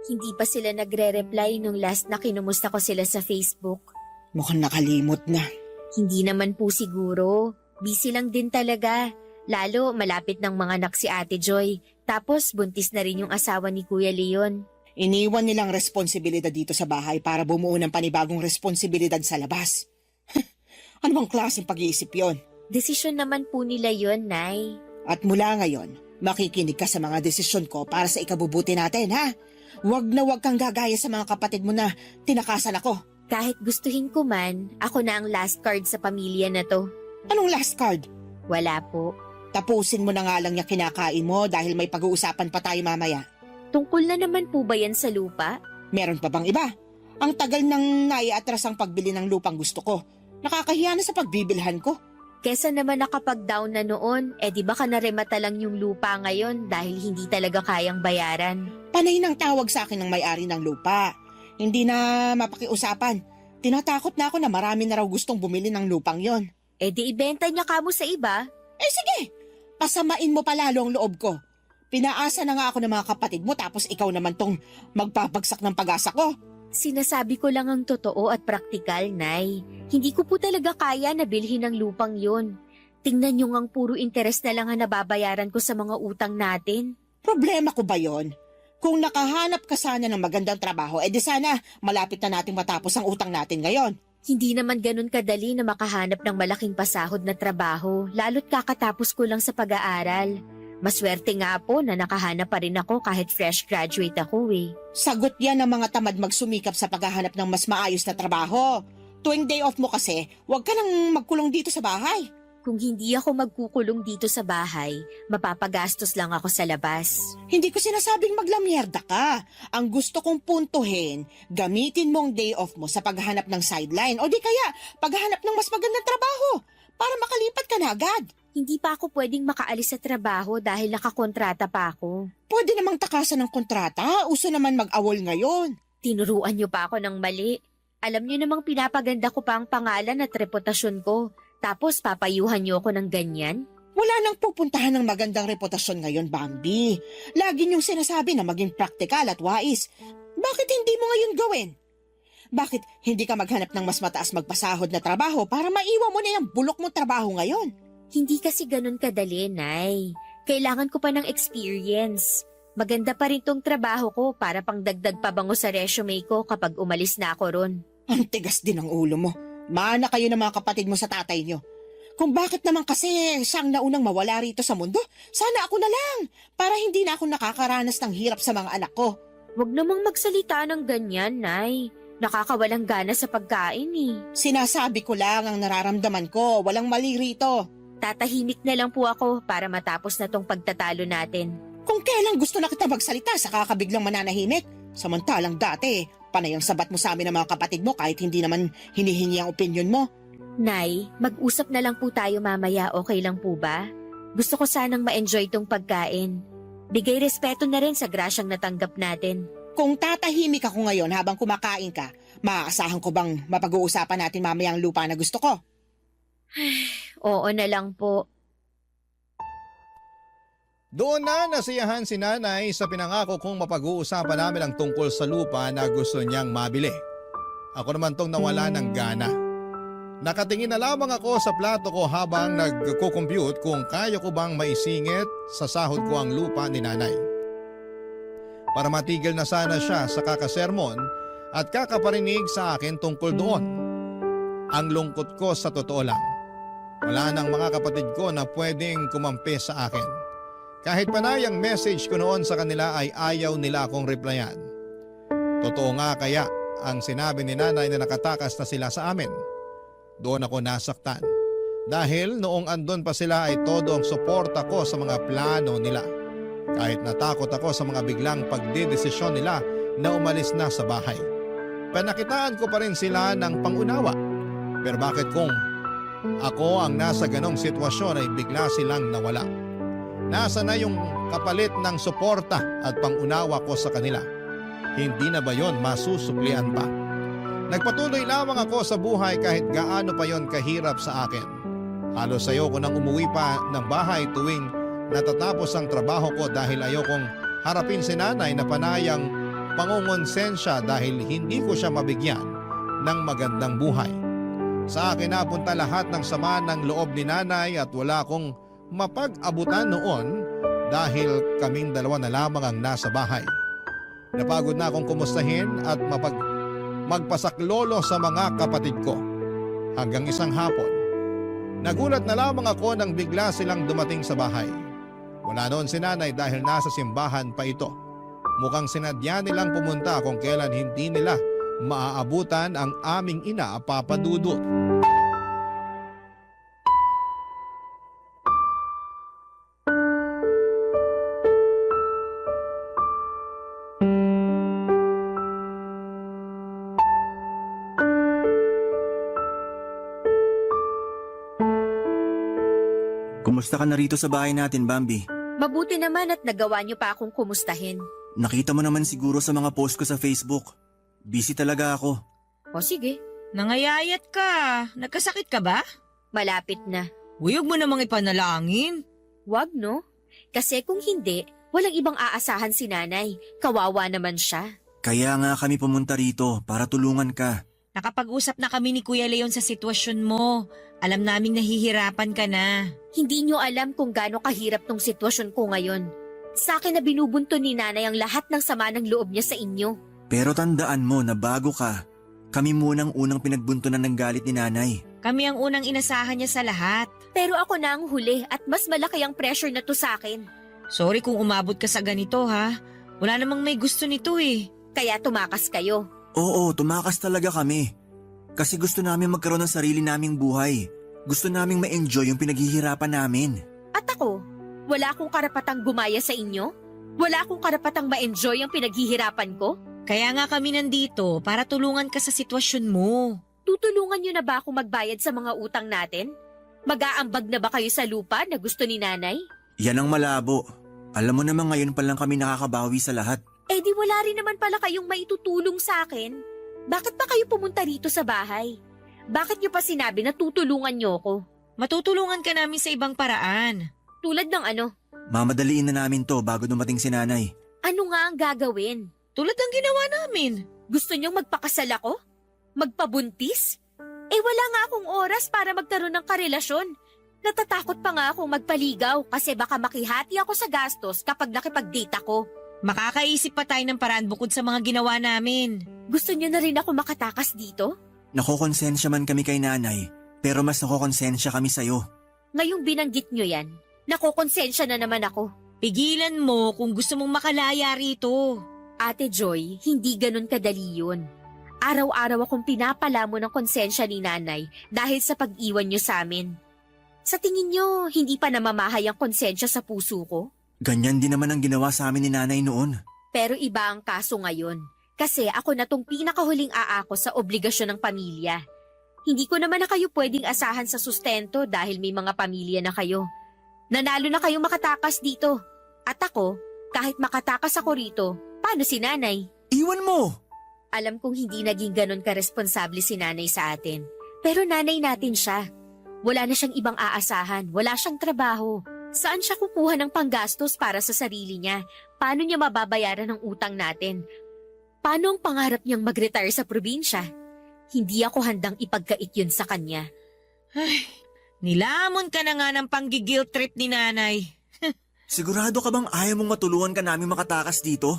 Hindi pa sila nagre-reply nung last na kinumusta ko sila sa Facebook. Mukhang nakalimot na. Hindi naman po siguro. Busy lang din talaga. Lalo malapit ng mga anak si Ate Joy. Tapos buntis na rin yung asawa ni Kuya Leon. Iniwan nilang responsibilidad dito sa bahay para bumuo ng panibagong responsibilidad sa labas. Ano bang klaseng pag-iisip yon? Desisyon naman po nila yon, Nay. At mula ngayon, makikinig ka sa mga desisyon ko para sa ikabubuti natin, ha? Huwag na huwag kang gagaya sa mga kapatid mo na tinakasan ako. Kahit gustuhin ko man, ako na ang last card sa pamilya na to. Anong last card? Wala po. Tapusin mo na nga lang yung kinakain mo dahil may pag-uusapan pa tayo mamaya. Tungkol na naman po ba yan sa lupa? Meron pa bang iba? Ang tagal nang naiatras ang pagbili ng lupang gusto ko. Nakakahiya na sa pagbibilhan ko. Kesa naman nakapag-down na noon, di ba ka naremata lang yung lupa ngayon dahil hindi talaga kayang bayaran? Panay nang tawag sa akin ng may-ari ng lupa. Hindi na mapakiusapan. Tinatakot na ako na marami na raw gustong bumili ng lupang yon. Di ibenta niya kamo sa iba. Sige, pasamain mo palalo ang loob ko. Pinaasa na nga ako ng mga kapatid mo tapos ikaw naman tong magpapagsak ng pag-asa ko. Sinasabi ko lang ang totoo at praktikal, Nay. Hindi ko po talaga kaya na bilhin ang lupang yon. Tingnan nyo ngang puro interes na lang ang nababayaran ko sa mga utang natin. Problema ko ba yon? Kung nakahanap ka sana ng magandang trabaho, di sana malapit na nating matapos ang utang natin ngayon. Hindi naman ganun kadali na makahanap ng malaking pasahod na trabaho, lalo't kakatapos ko lang sa pag-aaral. Maswerte nga po na nakahanap pa rin ako kahit fresh graduate ako eh. Sagot yan ng mga tamad magsumikap sa paghahanap ng mas maayos na trabaho. Tuwing day off mo kasi, huwag ka nang magkulong dito sa bahay. Kung hindi ako magkukulong dito sa bahay, mapapagastos lang ako sa labas. Hindi ko sinasabing maglamyerda ka. Ang gusto kong puntuhin, gamitin mo ang day off mo sa paghahanap ng sideline o di kaya paghahanap ng mas magandang trabaho para makalipat ka na agad. Hindi pa ako pwedeng makaalis sa trabaho dahil nakakontrata pa ako. Pwede namang takasan ng kontrata, uso naman mag-awol ngayon. Tinuruan niyo pa ako ng mali. Alam niyo namang pinapaganda ko pa ang pangalan at reputasyon ko. Tapos papayuhan niyo ako ng ganyan? Wala nang pupuntahan ng magandang reputasyon ngayon, Bambi. Lagi niyong sinasabi na maging praktikal at wais. Bakit hindi mo ngayon gawin? Bakit hindi ka maghanap ng mas mataas magpasahod na trabaho para maiwan mo na yung bulok mong trabaho ngayon? Hindi kasi ganun kadali, Nay. Kailangan ko pa ng experience. Maganda pa rin tong trabaho ko para pangdagdag pabango sa resume ko kapag umalis na ako ron. Ang tigas din ang ulo mo. Mana kayo ng mga kapatid mo sa tatay niyo. Kung bakit naman kasi siyang naunang mawala rito sa mundo, sana ako na lang para hindi na ako nakakaranas ng hirap sa mga anak ko. Huwag namang magsalita ng ganyan, Nay. Nakakawalang gana sa pagkain eh. Sinasabi ko lang ang nararamdaman ko, walang mali rito. Tatahimik na lang po ako para matapos na tong pagtatalo natin. Kung kailan gusto na kita magsalita, saka ka biglang mananahimik. Samantalang dati, panay ang sabat mo sa amin ng mga kapatid mo kahit hindi naman hinihingi ang opinyon mo. Nay, mag-usap na lang po tayo mamaya, okay lang po ba? Gusto ko sanang ma-enjoy tong pagkain. Bigay respeto na rin sa grasyang natanggap natin. Kung tatahimik ako ngayon habang kumakain ka, maaasahan ko bang mapag-uusapan natin mamaya ang lupa na gusto ko? Oo na lang po. Doon na nasiyahan si nanay sa pinangako kong mapag-uusapan namin ang tungkol sa lupa na gusto niyang mabili. Ako naman tong nawala ng gana. Nakatingin na lamang ako sa plato ko habang nagko-compute kung kaya ko bang maisingit sa sahod ko ang lupa ni nanay. Para matigil na sana siya sa kakasermon at kakaparinig sa akin tungkol doon. Ang lungkot ko sa totoo lang. Wala nang mga kapatid ko na pwedeng kumampi sa akin. Kahit panay ang message ko noon sa kanila ay ayaw nila akong replyan. Totoo nga kaya ang sinabi ni nanay na nakatakas na sila sa amin. Doon ako nasaktan. Dahil noong andon pa sila ay todo ang suporta ko sa mga plano nila. Kahit natakot ako sa mga biglang pagdedesisyon nila na umalis na sa bahay. Panakitaan ko pa rin sila ng pangunawa. Pero bakit kung ako ang nasa ganong sitwasyon ay bigla silang nawala? Nasa na yung kapalit ng suporta at pangunawa ko sa kanila? Hindi na ba yon masusuklian pa? Nagpatuloy lamang ako sa buhay kahit gaano pa yon kahirap sa akin. Halos ayoko nang umuwi pa ng bahay tuwing natatapos ang trabaho ko dahil ayokong harapin si nanay na panayang pangungonsensya dahil hindi ko siya mabigyan ng magandang buhay. Sa akin napunta lahat ng sama ng loob ni nanay at wala akong mapag-abutan noon dahil kaming dalawa na lamang ang nasa bahay. Napagod na akong kumustahin at magpasaklolo sa mga kapatid ko. Hanggang isang hapon, nagulat na lamang ako nang bigla silang dumating sa bahay. Wala noon si nanay dahil nasa simbahan pa ito. Mukhang sinadya nilang pumunta kung kailan hindi nila maaabutan ang aming ina, Papa Dudut. Kumusta ka na rito sa bahay natin, Bambi? Mabuti naman at nagawa niyo pa akong kumustahin. Nakita mo naman siguro sa mga post ko sa Facebook. Busy talaga ako. O sige, Nangayayat ka. Nagkasakit ka ba? malapit na. Huyog mo namang ipanalangin. Wag no? Kasi kung hindi, walang ibang aasahan si nanay. Kawawa naman siya. Kaya nga kami pumunta rito para tulungan ka. Nakapag-usap na kami ni Kuya Leon sa sitwasyon mo. Alam naming nahihirapan ka na. Hindi niyo alam kung gaano kahirap tong sitwasyon ko ngayon. Sa akin na binubunto ni nanay ang lahat ng sama ng loob niya sa inyo. Pero tandaan mo na bago ka, kami munang unang pinagbuntunan ng galit ni nanay. Kami ang unang inasahan niya sa lahat. Pero ako na ang huli at mas malaki ang pressure na to sa akin. Sorry kung umabot ka sa ganito ha. Wala namang may gusto nito eh. Kaya tumakas kayo. Oo, tumakas talaga kami. Kasi gusto namin magkaroon ng sarili naming buhay. Gusto naming ma-enjoy yung pinaghihirapan namin. At ako, wala akong karapatang gumaya sa inyo? Wala akong karapatang ma-enjoy ang pinaghihirapan ko? Kaya nga kami nandito para tulungan ka sa sitwasyon mo. Tutulungan niyo na ba akong magbayad sa mga utang natin? Mag-aambag na ba kayo sa lupa na gusto ni nanay? Yan ang malabo. Alam mo naman ngayon pa lang kami nakakabawi sa lahat. Eh di wala rin naman pala kayong maitutulong sa akin. Bakit pa kayo pumunta rito sa bahay? Bakit niyo pa sinabi na tutulungan niyo ko? Matutulungan ka namin sa ibang paraan. Tulad ng ano? Mamadaliin na namin to bago dumating si nanay. Ano nga ang gagawin? Tulad ng ginawa namin. Gusto niyong magpakasal ako? Magpabuntis? Eh wala nga akong oras para magkaroon ng karelasyon. Natatakot pa nga akong magpaligaw kasi baka makihati ako sa gastos kapag nakipag-date ako. Makakaisip pa tayo ng paraan bukod sa mga ginawa namin. Gusto niyo na rin ako makatakas dito? Nakokonsensya man kami kay nanay, pero mas nakokonsensya kami sa'yo. Ngayong binanggit niyo yan, nakokonsensya na naman ako. Pigilan mo kung gusto mong makalaya rito. Ate Joy, hindi ganun kadali yun. Araw-araw akong pinapalamo ng konsensya ni nanay dahil sa pag-iwan niyo sa amin. Sa tingin niyo, hindi pa namamahay ang konsensya sa puso ko? Ganyan din naman ang ginawa sa amin ni nanay noon. Pero iba ang kaso ngayon. Kasi ako na tong pinakahuling aako sa obligasyon ng pamilya. Hindi ko naman na kayo pwedeng asahan sa sustento dahil may mga pamilya na kayo. Nanalo na kayo makatakas dito. At ako, kahit makatakas ako rito, paano si nanay? Iwan mo! Alam kong hindi naging ganon karesponsable si nanay sa atin. Pero nanay natin siya. Wala na siyang ibang aasahan, wala siyang trabaho. Saan siya kukuha ng panggastos para sa sarili niya? Paano niya mababayaran ang utang natin? Paano ang pangarap niyang mag-retire sa probinsya? Hindi ako handang ipagkait yun sa kanya. Nilamon ka na nga ng panggigil trip ni nanay. Sigurado ka bang ayaw mong matulungan ka namin makatakas dito?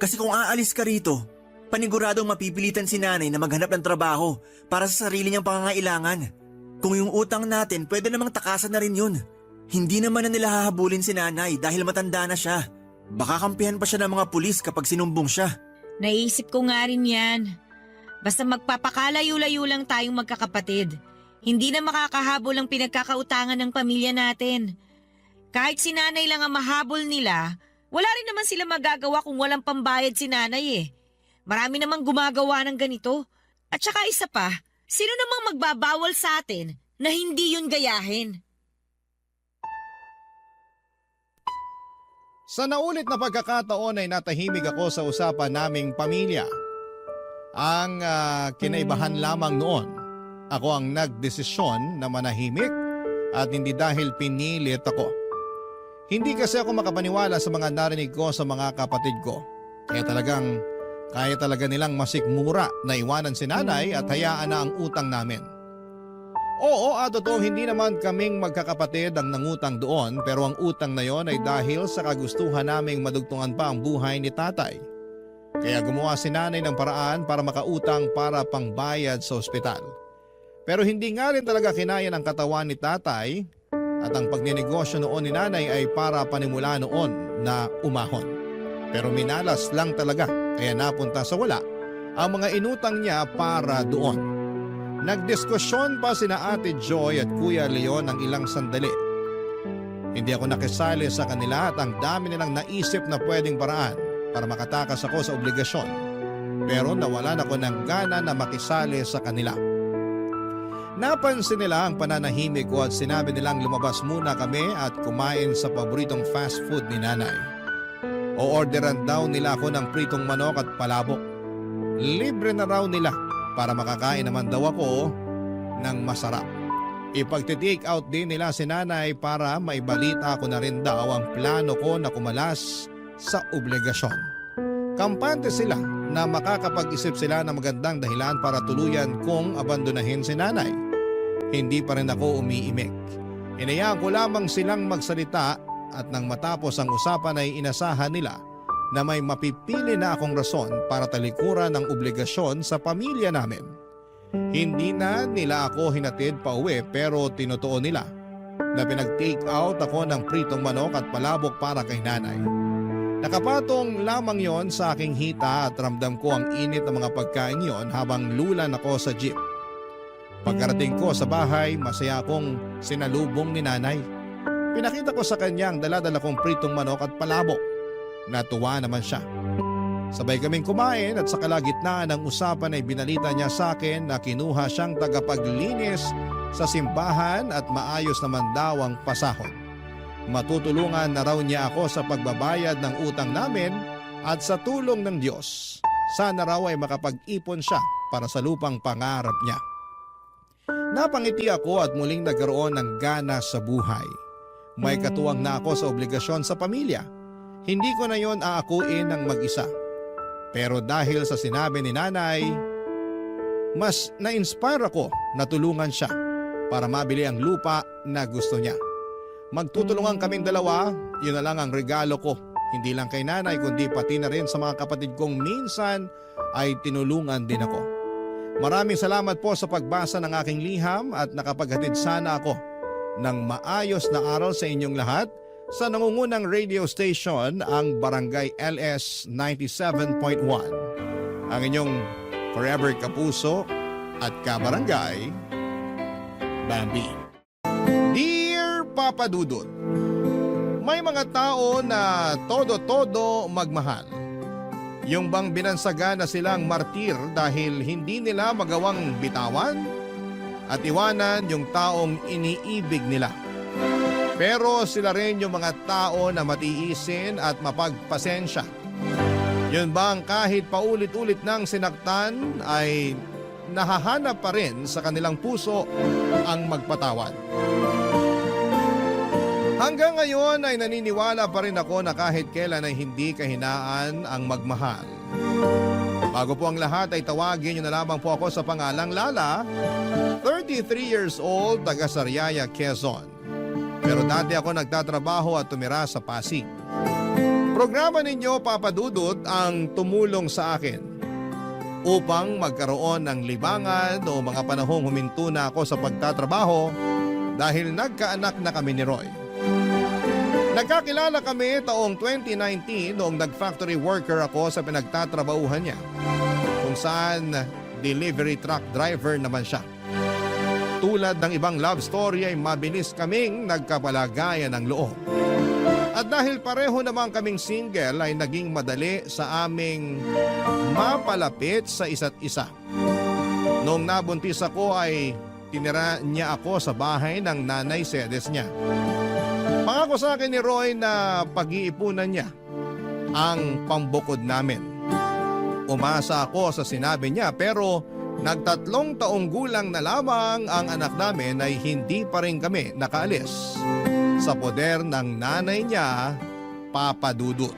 Kasi kung aalis ka rito, paniguradong mapipilitan si nanay na maghanap ng trabaho para sa sarili niyang pangangailangan. Kung yung utang natin, pwede namang takasan na rin yun. Hindi naman na nila hahabulin si nanay dahil matanda na siya. Baka kampihan pa siya ng mga pulis kapag sinumbong siya. Naisip ko nga rin yan. Basta magpapakalayo-layo lang tayong magkakapatid. Hindi na makakahabol ang pinagkakautangan ng pamilya natin. Kahit si nanay lang ang mahabol nila, wala rin naman sila magagawa kung walang pambayad si nanay eh. Marami namang gumagawa ng ganito. At saka isa pa, sino namang magbabawal sa atin na hindi yun gayahin? Sa naulit na pagkakataon ay natahimik ako sa usapan naming pamilya. Ang kinaibahan lamang noon, ako ang nagdesisyon na manahimik at hindi dahil pinilit ako. Hindi kasi ako makapaniwala sa mga narinig ko sa mga kapatid ko. Kaya talaga nilang masikmura na iwanan si nanay at hayaan na ang utang namin. Oo, totoo, hindi naman kaming magkakapatid ang nangutang doon, pero ang utang na yon ay dahil sa kagustuhan naming madugtungan pa ang buhay ni tatay. Kaya gumawa si nanay ng paraan para makautang para pangbayad sa ospital. Pero hindi nga rin talaga kinaya ng katawan ni tatay at ang pagninegosyo noon ni nanay ay para panimula noon na umahon. Pero minalas lang talaga kaya napunta sa wala ang mga inutang niya para doon. Nagdiskusyon pa sina Ate Joy at Kuya Leon ng ilang sandali. Hindi ako nakisali sa kanila at ang dami nilang naisip na pwedeng paraan para makatakas ako sa obligasyon. Pero nawalan ako ng gana na makisali sa kanila. Napansin nila ang pananahimik ko at sinabi nilang lumabas muna kami at kumain sa paboritong fast food ni nanay. O-orderan daw nila ako ng pritong manok at palabok. Libre na raw nila para makakain naman daw ako ng masarap. Ipagti-take out din nila si nanay para maibalita ko na rin daw ang plano ko na kumalas sa obligasyon. Kampante sila na makakapag-isip sila ng magandang dahilan para tuluyan kong abandonahin si nanay. Hindi pa rin ako umiimik. Inayaan ko lamang silang magsalita at nang matapos ang usapan ay inasahan nila na may mapipili na akong rason para talikuran ang obligasyon sa pamilya namin. Hindi na nila ako hinatid pa uwi pero tinutuon nila na pinag-take out ako ng pritong manok at palabok para kay nanay. Nakapatong lamang yon sa aking hita at ramdam ko ang init ng mga pagkain yon habang lulan ako sa jeep. Pagkarating ko sa bahay, masaya akong sinalubong ni nanay. Pinakita ko sa kanya ang dala-dala kong pritong manok at palabok. Natuwa naman siya. Sabay kaming kumain at sa kalagitnaan ng usapan ay binalita niya sa akin na kinuha siyang tagapaglinis sa simbahan at maayos naman daw ang pasahod. Matutulungan na raw niya ako sa pagbabayad ng utang namin at sa tulong ng Diyos. Sana raw ay makapag-ipon siya para sa lupang pangarap niya. Napangiti ako at muling nagkaroon ng gana sa buhay. May katuwang na ako sa obligasyon sa pamilya. Hindi ko na yon aakuin ng mag-isa. Pero dahil sa sinabi ni nanay, mas na-inspire ako na tulungan siya para mabili ang lupa na gusto niya. Magtutulungan kaming dalawa, yun na lang ang regalo ko. Hindi lang kay nanay kundi pati na rin sa mga kapatid kong minsan ay tinulungan din ako. Maraming salamat po sa pagbasa ng aking liham at nakapaghatid sana ako ng maayos na aral sa inyong lahat sa nangungunang radio station ang Barangay LS 97.1. Ang inyong forever kapuso at kabarangay, Bambi. Dear Papa Dudut, may mga tao na todo-todo magmahal. Yung bang binansaga na silang martir dahil hindi nila magawang bitawan at iwanan yung taong iniibig nila. Pero sila rin yung mga tao na matiisin at mapagpasensya. Yun bang kahit paulit-ulit ng sinaktan ay nahahanap pa rin sa kanilang puso ang magpatawad. Hanggang ngayon ay naniniwala pa rin ako na kahit kailan ay hindi kahinaan ang magmahal. Bago po ang lahat ay tawagin niyo na lamang po ako sa pangalang Lala, 33 years old, taga Sariaya, Quezon. Pero dati ako nagtatrabaho at tumira sa Pasig. Programa ninyo, Papa Dudut, ang tumulong sa akin upang magkaroon ng libangan o mga panahong huminto na ako sa pagtatrabaho dahil nagkaanak na kami ni Roy. Nagkakilala kami taong 2019 noong nag-factory worker ako sa pinagtatrabahuhan niya, kung saan delivery truck driver naman siya. Tulad ng ibang love story ay mabilis kaming nagkapalagayan ng loob. At dahil pareho naman kaming single ay naging madali sa aming mapalapit sa isa't isa. Noong nabuntis ako ay tinira niya ako sa bahay ng nanay sedes niya. Pangako sa akin ni Roy na pag-iipunan niya ang pambukod namin. Umasa ako sa sinabi niya pero nagtatlong taong gulang na lamang ang anak namin ay hindi pa rin kami nakaalis sa poder ng nanay niya, Papa Dudut.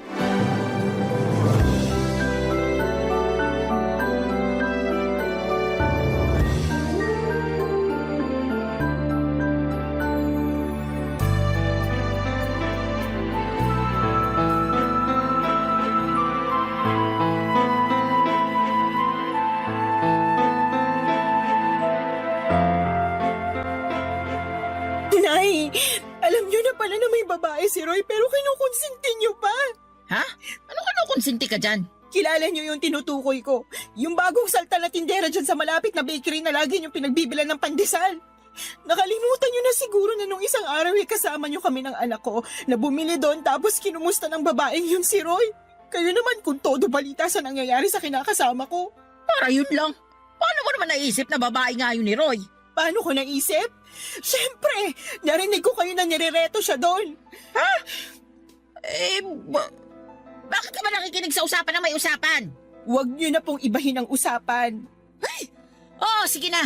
Nay, alam niyo na pala na may babae si Roy pero kinukonsinti niyo pa. Ha? Ano konsinti ka dyan? Kilala niyo yung tinutukoy ko. Yung bagong salta na tindera dyan sa malapit na bakery na lagi niyong pinagbibilan ng pandesal. Nakalimutan niyo na siguro na nung isang araw ay kasama niyo kami ng anak ko na bumili doon tapos kinumusta ng babaeng yun si Roy. Kayo naman kung todo balita sa nangyayari sa kinakasama ko. Para yun lang. Paano mo naman naisip na babae nga yun ni Roy? Paano ko naisip? Siyempre, narinig ko kayo na nirereto siya doon. Bakit ka ba nakikinig sa usapan na may usapan? Huwag niyo na pong ibahin ang usapan. Oo, sige na.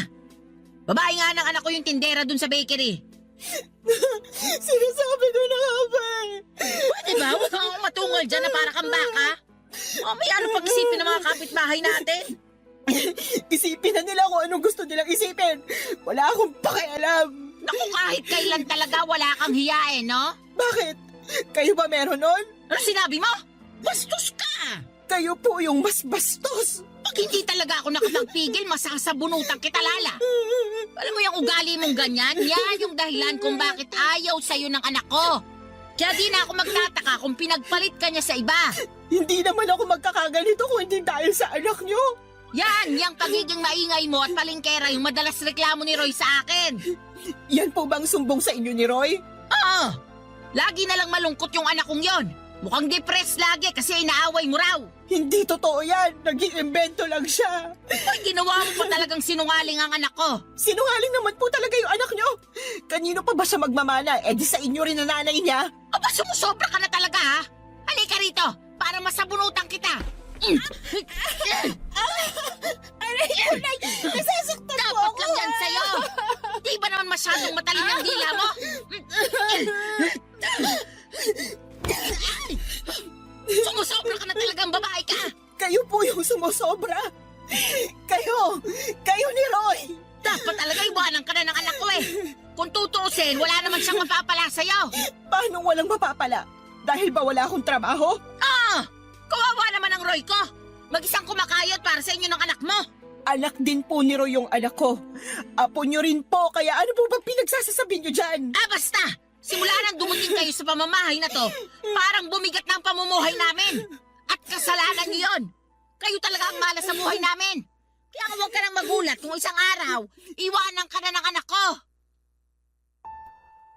Babae nga ng anak ko yung tindera dun sa bakery. Sinasabi ko na nga ba? Pwede ba? Huwag kang matungal dyan na para kang baka. May ano pag-isipin ng mga kapitbahay natin? Isipin na nila kung anong gusto nilang isipin. Wala akong pakialam. Naku, kahit kailan talaga wala kang hiyain, no? Bakit? Kayo ba meron nun? Ano sinabi mo? Bastos ka! Kayo po yung mas bastos. Pag hindi talaga ako nakapagpigil, masasabunutan kita, Lala. Alam mo yung ugali mong ganyan? Yan yung dahilan kung bakit ayaw sa'yo ng anak ko. Kaya di na ako magtataka kung pinagpalit ka niya sa iba. Hindi naman ako magkakaganito kung hindi dahil sa anak nyo. Yan, yung pagiging maingay mo at palingkera yung madalas reklamo ni Roy sa akin. Yan po bang sumbong sa inyo ni Roy? Oo, lagi na lang malungkot yung anak kong yon. Mukhang depressed lagi kasi inaaway mo raw. Hindi totoo yan. Nag-iimbento lang siya. Ay, ginawa mo pa talagang sinungaling ang anak ko. Sinungaling naman po talaga yung anak nyo. Kanino pa ba siya magmamana? Eh di sa inyo rin na nanay niya. Aba, sumusobra ka na talaga, ha? Halika rito para masabunutan kita. Aray ko, Nay! Nasasaktan po Dapat ako! lang yan sa'yo. Di ba naman masyadong matalin ang dila mo? Sumusobra ka na talagang babae ka. Kayo po yung sumusobra. Kayo ni Roy. Dapat talaga iwanan ka na ng anak ko eh. Kung tutuusin, wala naman siyang mapapala sa'yo. Paano walang mapapala? Dahil ba wala akong trabaho? Kawawa naman ang Roy ko. Mag-isang kumakayot para sa inyo ng anak mo. Anak din po ni Roy yung anak ko. Apo nyo rin po, kaya ano po ba pinagsasasabi nyo dyan? Basta! Simula nang dumating kayo sa pamamahay na to, parang bumigat na ang pamumuhay namin. At kasalanan niyo yun. Kayo talaga ang malas sa buhay namin. Kaya huwag ka nang magulat kung isang araw, iwanan ka na ng anak ko.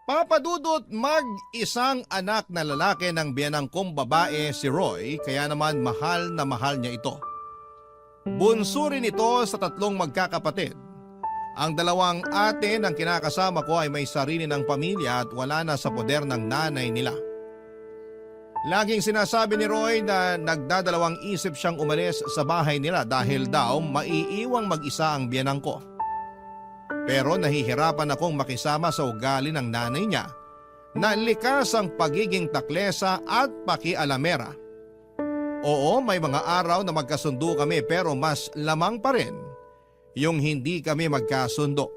Papa Dudut, mag-isang anak na lalaki ng biyanang kong babae si Roy, kaya naman mahal na mahal niya ito. Bunso rin ito sa tatlong magkakapatid. Ang dalawang ate ng kinakasama ko ay may sarili ng pamilya at wala na sa poder ng nanay nila. Laging sinasabi ni Roy na nagdadalawang isip siyang umalis sa bahay nila dahil daw maiiwang mag-isa ang biyanang ko. Pero nahihirapan akong makisama sa ugali ng nanay niya na likas ang pagiging taklesa at pakialamera. Oo, may mga araw na magkasundo kami pero mas lamang pa rin yung hindi kami magkasundo.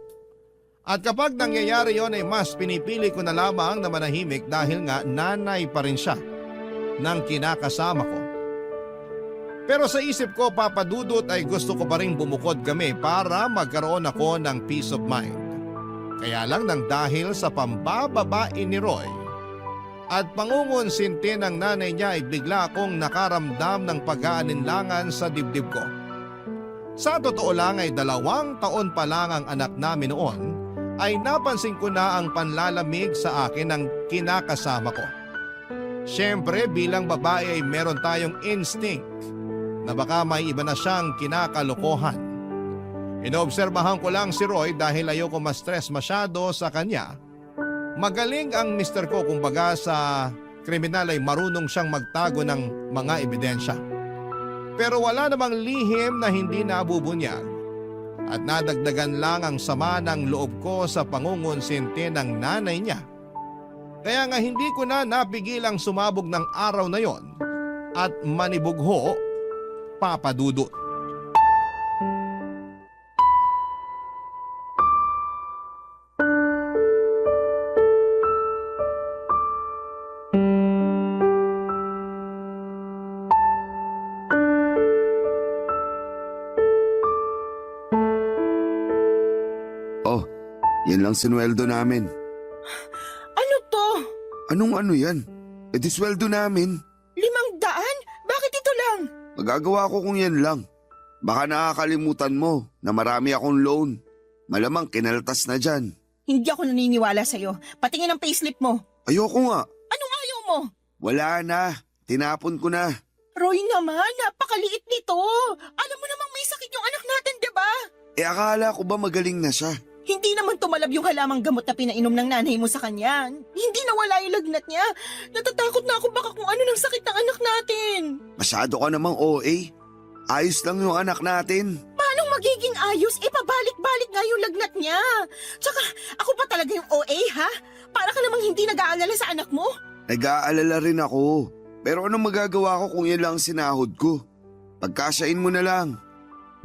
At kapag nangyayari yon ay mas pinipili ko na lamang na manahimik dahil nga nanay pa rin siya ng kinakasama ko. Pero sa isip ko, Papa Dudut, ay gusto ko pa rin bumukod kami para magkaroon ako ng peace of mind. Kaya lang nang dahil sa pambababae ni Roy at pangungonsinti ng nanay niya ay bigla akong nakaramdam ng pag-aalinlangan sa dibdib ko. Sa totoo lang ay 2 taon pa lang ang anak namin noon ay napansin ko na ang panlalamig sa akin ng kinakasama ko. Siyempre bilang babae ay meron tayong instinct na baka may iba na siyang kinakalokohan. Inoobserbahan ko lang si Roy dahil ayoko ma-stress masyado sa kanya. Magaling ang mister ko, kumbaga sa kriminal ay marunong siyang magtago ng mga ebidensya. Pero wala namang lihim na hindi nabubunyag at nadagdagan lang ang sama ng loob ko sa pangungonsinti ng nanay niya. Kaya nga hindi ko na napigilang sumabog ng araw na yon at manibugho, Papa Dudut. Oh, yan lang sinweldo namin. Ano to? Anong ano yan? E di sweldo namin. 500? Bakit ito lang? Magagawa ko kung yan lang. Baka nakakalimutan mo na marami akong loan. Malamang kinaltas na dyan. Hindi ako naniniwala sa'yo. Patingin ang payslip mo. Ayoko nga. Anong ayaw mo? Wala na. Tinapon ko na. Roy naman, napakaliit nito. Alam mo namang may sakit yung anak natin, di ba? E akala ko ba magaling na siya? Hindi naman tumalab yung halamang gamot na pinainom ng nanay mo sa kanya. Hindi nawala yung lagnat niya. Natatakot na ako baka kung ano ng sakit ng anak natin. Masyado ka namang OA. Ayos lang yung anak natin. Paano magiging ayos? Pabalik-balik nga yung lagnat niya. Tsaka, ako pa talaga yung OA, ha? Para ka namang hindi nag-aalala sa anak mo. Nag-aalala rin ako. Pero anong magagawa ko kung yan lang ang sinahod ko? Pagkasyain mo na lang.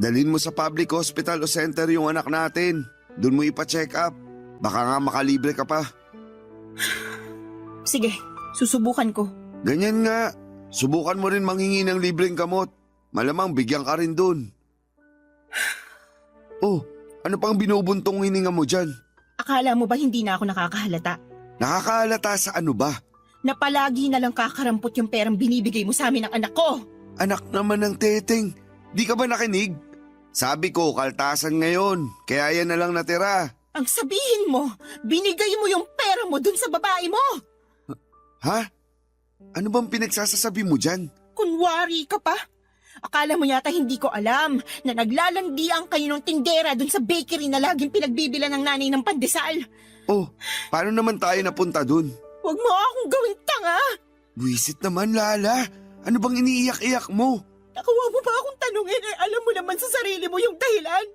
Dalhin mo sa public hospital o center yung anak natin. Doon mo ipa-check up. Baka nga makalibre ka pa. Sige, susubukan ko. Ganyan nga. Subukan mo rin manghingi ng libreng gamot. Malamang bigyan ka rin doon. Oh, ano pang binubuntong hininga mo dyan? Akala mo ba hindi na ako nakakahalata? Nakakahalata sa ano ba? Na palagi na lang kakarampot yung perang binibigay mo sa amin ng anak ko. Anak naman ng teteng. Di ka ba nakinig? Sabi ko, kaltasan ngayon. Kaya yan na lang natira. Ang sabihin mo, binigay mo yung pera mo dun sa babae mo. Ha? Ano bang pinagsasasabi mo dyan? Kunwari ka pa. Akala mo yata hindi ko alam na naglalandian kayo ng tindera dun sa bakery na laging pinagbibila ng nanay ng pandesal. Oh, paano naman tayo napunta dun? Huwag mo akong gawing tanga. Buwisit naman, Lala. Ano bang iniiyak-iyak mo? Nakuha mo ba akong tanungin alam mo naman sa sarili mo yung dahilan?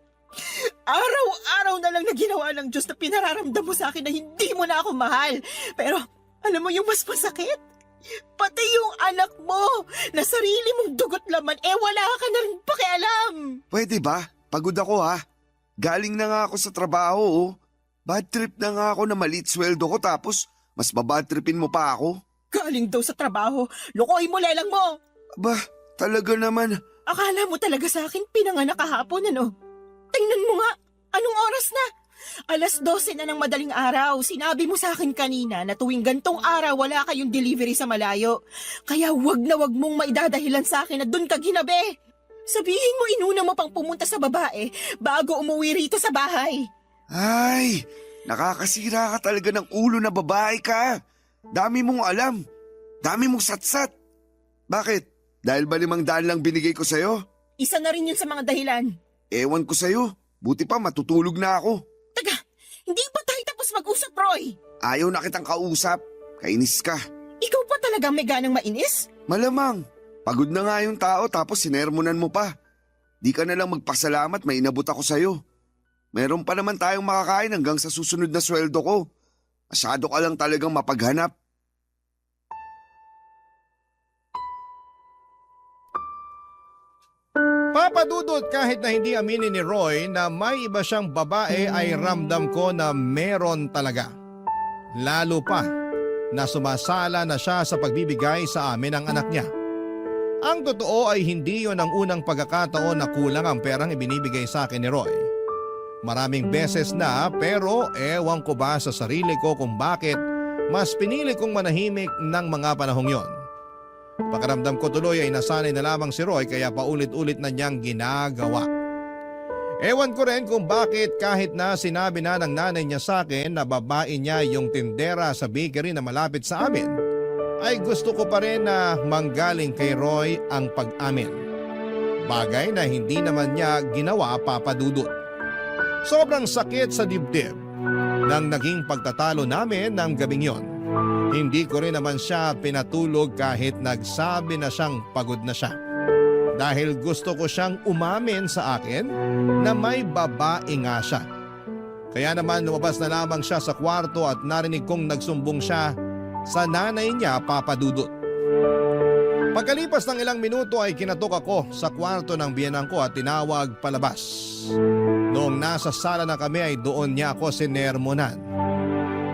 Araw-araw na lang na ginawa ng Diyos na pinararamdam mo sa akin na hindi mo na ako mahal. Pero alam mo yung mas masakit? Pati yung anak mo na sarili mong dugot laman wala ka na rin pakialam. Pwede ba? Pagod ako ha. Galing na nga ako sa trabaho oh. Bad trip na nga ako na maliit sweldo ko tapos mas babad tripin mo pa ako. Galing daw sa trabaho, lokohin mo lelang mo. Aba, talaga naman. Akala mo talaga sa akin pinanganak kahapon ano? Tingnan mo nga, anong oras na? 12:00 na ng madaling araw. Sinabi mo sa akin kanina na tuwing gantong araw wala kayong delivery sa malayo. Kaya wag na wag mong maidadahilan sa akin na dun ka ginabi. Sabihin mo inuna mo pang pumunta sa babae bago umuwi rito sa bahay. Ay, nakakasira ka talaga ng ulo na babae ka. Dami mong alam. Dami mong satsat. Bakit? Dahil ba 500 lang binigay ko sa'yo? Isa na rin yun sa mga dahilan. Ewan ko sa'yo. Buti pa matutulog na ako. Taga, hindi pa tayo tapos mag-usap, Roy. Ayaw na kitang kausap. Kainis ka. Ikaw pa talagang may ganang mainis? Malamang. Pagod na nga yung tao tapos sinermonan mo pa. Di ka na lang magpasalamat, may inabot ako sa'yo. Meron pa naman tayong makakain hanggang sa susunod na sweldo ko. Masyado ka lang talagang mapaghanap. Papadudot kahit na hindi aminin ni Roy na may iba siyang babae ay ramdam ko na meron talaga. Lalo pa na sumasala na siya sa pagbibigay sa amin ng anak niya. Ang totoo ay hindi yon ang unang pagkakataon na kulang ang perang ibinibigay sa akin ni Roy. Maraming beses na pero ewan ko ba sa sarili ko kung bakit mas pinili kong manahimik ng mga panahong yon. Pakiramdam ko tuloy ay nasanay na lamang si Roy kaya paulit-ulit na niyang ginagawa. Ewan ko rin kung bakit kahit na sinabi na ng nanay niya sa akin na babae niya yung tindera sa bakery na malapit sa amin, ay gusto ko pa rin na manggaling kay Roy ang pag-amin. Bagay na hindi naman niya ginawa, Papa Dudut. Sobrang sakit sa dibdib nang naging pagtatalo namin ng gabing yon. Hindi ko rin naman siya pinatulog kahit nagsabi na siyang pagod na siya. Dahil gusto ko siyang umamin sa akin na may babae nga siya. Kaya naman lumabas na lamang siya sa kwarto at narinig kong nagsumbong siya sa nanay niya, Papa Dudut. Pagkalipas ng ilang minuto ay kinatok ako sa kwarto ng biyenan ko at tinawag palabas. Noong nasa sala na kami ay doon niya ako sinermonan.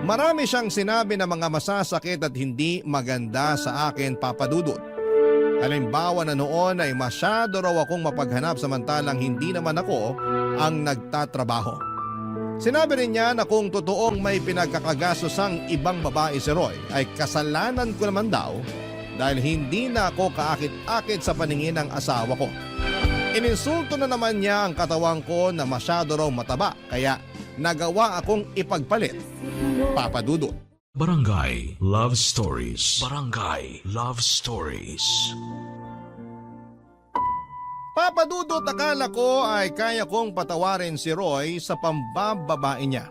Marami siyang sinabi na mga masasakit at hindi maganda sa akin, Papa Dudut. Halimbawa na noon ay masyado raw akong mapaghanap samantalang hindi naman ako ang nagtatrabaho. Sinabi rin niya na kung totoong may pinagkakagasosang ibang babae si Roy ay kasalanan ko naman daw dahil hindi na ako kaakit-akit sa paningin ng asawa ko. Ininsulto na naman niya ang katawan ko na masyado raw mataba kaya nagawa akong ipagpalit, Papa Dudut. Barangay Love Stories. Barangay Love Stories. Papa Dudut, akala ko ay kaya kong patawarin si Roy sa pambababae niya.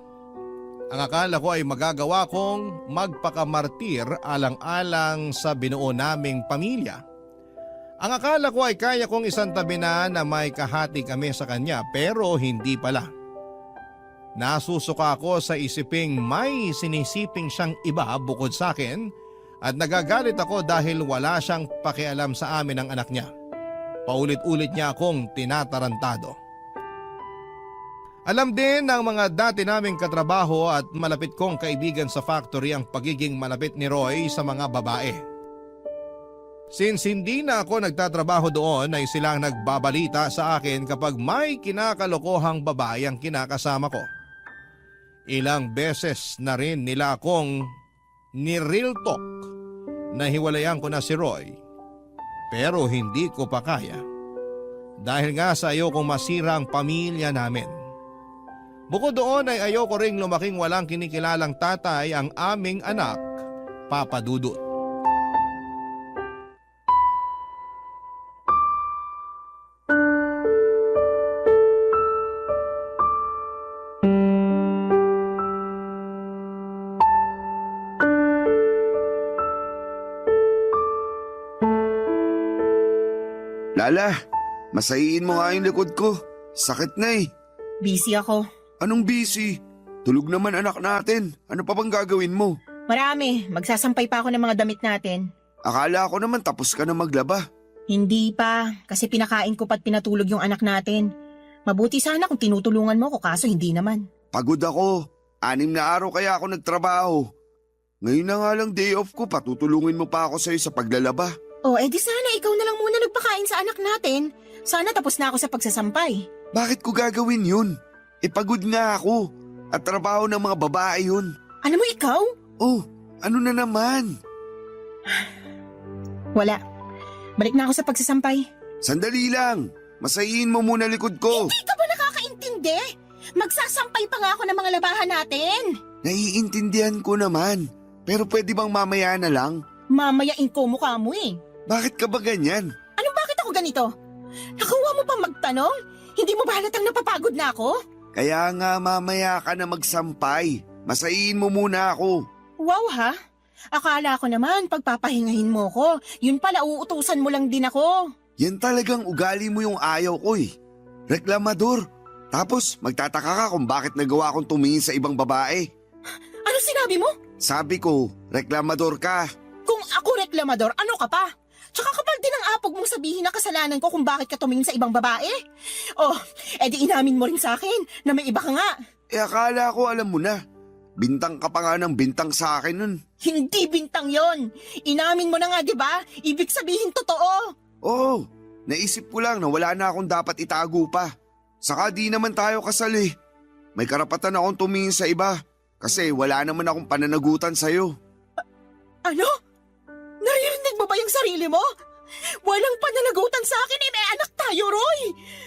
Ang akala ko ay magagawa kong magpakamartir alang-alang sa binuo naming pamilya. Ang akala ko ay kaya kong isantabi na may kahati kami sa kanya pero hindi pala. Nasusuka ako sa isiping may sinisiping siyang iba bukod sa akin at nagagalit ako dahil wala siyang pakialam sa amin ng anak niya. Paulit-ulit niya akong tinatarantado. Alam din ng mga dati naming katrabaho at malapit kong kaibigan sa factory ang pagiging malapit ni Roy sa mga babae. Since hindi na ako nagtatrabaho doon ay silang nagbabalita sa akin kapag may kinakalokohang babae ang kinakasama ko. Ilang beses na rin nila akong ni-real talk na hiwalayan ko na si Roy. Pero hindi ko pa kaya. Dahil nga sa ayokong masira ang pamilya namin. Bukod doon ay ayoko ring lumaking walang kinikilalang tatay ang aming anak, Papa Dudut. Lala, masahiin mo nga yung likod ko. Sakit na eh. Busy ako. Anong busy? Tulog naman anak natin. Ano pa bang gagawin mo? Marami. Magsasampay pa ako ng mga damit natin. Akala ko naman tapos ka na maglaba. Hindi pa. Kasi pinakain ko pa't pinatulog yung anak natin. Mabuti sana kung tinutulungan mo ko kaso hindi naman. Pagod ako. 6 na araw kaya ako nagtrabaho. Ngayon na nga lang day off ko, patutulungin mo pa ako sa'yo sa paglalaba. Oh, edi sana ikaw na lang muna nagpakain sa anak natin. Sana tapos na ako sa pagsasampay. Bakit ko gagawin yun? Pagod nga ako. At trabaho ng mga babae yun. Ano mo ikaw? Oh, ano na naman? Wala. Balik na ako sa pagsasampay. Sandali lang. Masahiin mo muna likod ko. Hindi ka ba nakakaintindi? Magsasampay pa nga ako ng mga labahan natin. Naiintindihan ko naman. Pero pwede bang mamaya na lang? Mamayain ko mukha mo eh. Bakit ka ba ganyan? Anong bakit ako ganito? Nakuha mo pa magtanong? Hindi mo ba halatang napapagod na ako? Kaya nga mamaya ka na magsampay. Masayin mo muna ako. Wow ha? Akala ko naman pagpapahingahin mo ko. Yun pala uutusan mo lang din ako. Yan talagang ugali mo yung ayaw ko eh. Reklamador. Tapos magtataka ka kung bakit nagawa kong tumingin sa ibang babae. Ano sinabi mo? Sabi ko, reklamador ka. Kung ako reklamador, ano ka pa? Tsaka kapal din ang apog mong sabihin na kasalanan ko kung bakit ka tumingin sa ibang babae. Oh, edi inamin mo rin sa akin na may iba ka nga. Akala ko alam mo na. Bintang ka pa nga ng bintang sa akin nun. Hindi bintang yon. Inamin mo na nga, di ba? Ibig sabihin totoo. Oo, naisip ko lang na wala na akong dapat itago pa. Saka di naman tayo kasal eh. May karapatan akong tumingin sa iba kasi wala naman akong pananagutan sa'yo. Ano? Naririnig mo ba yung sarili mo? Walang pananagutan sa akin eh, may anak tayo, Roy!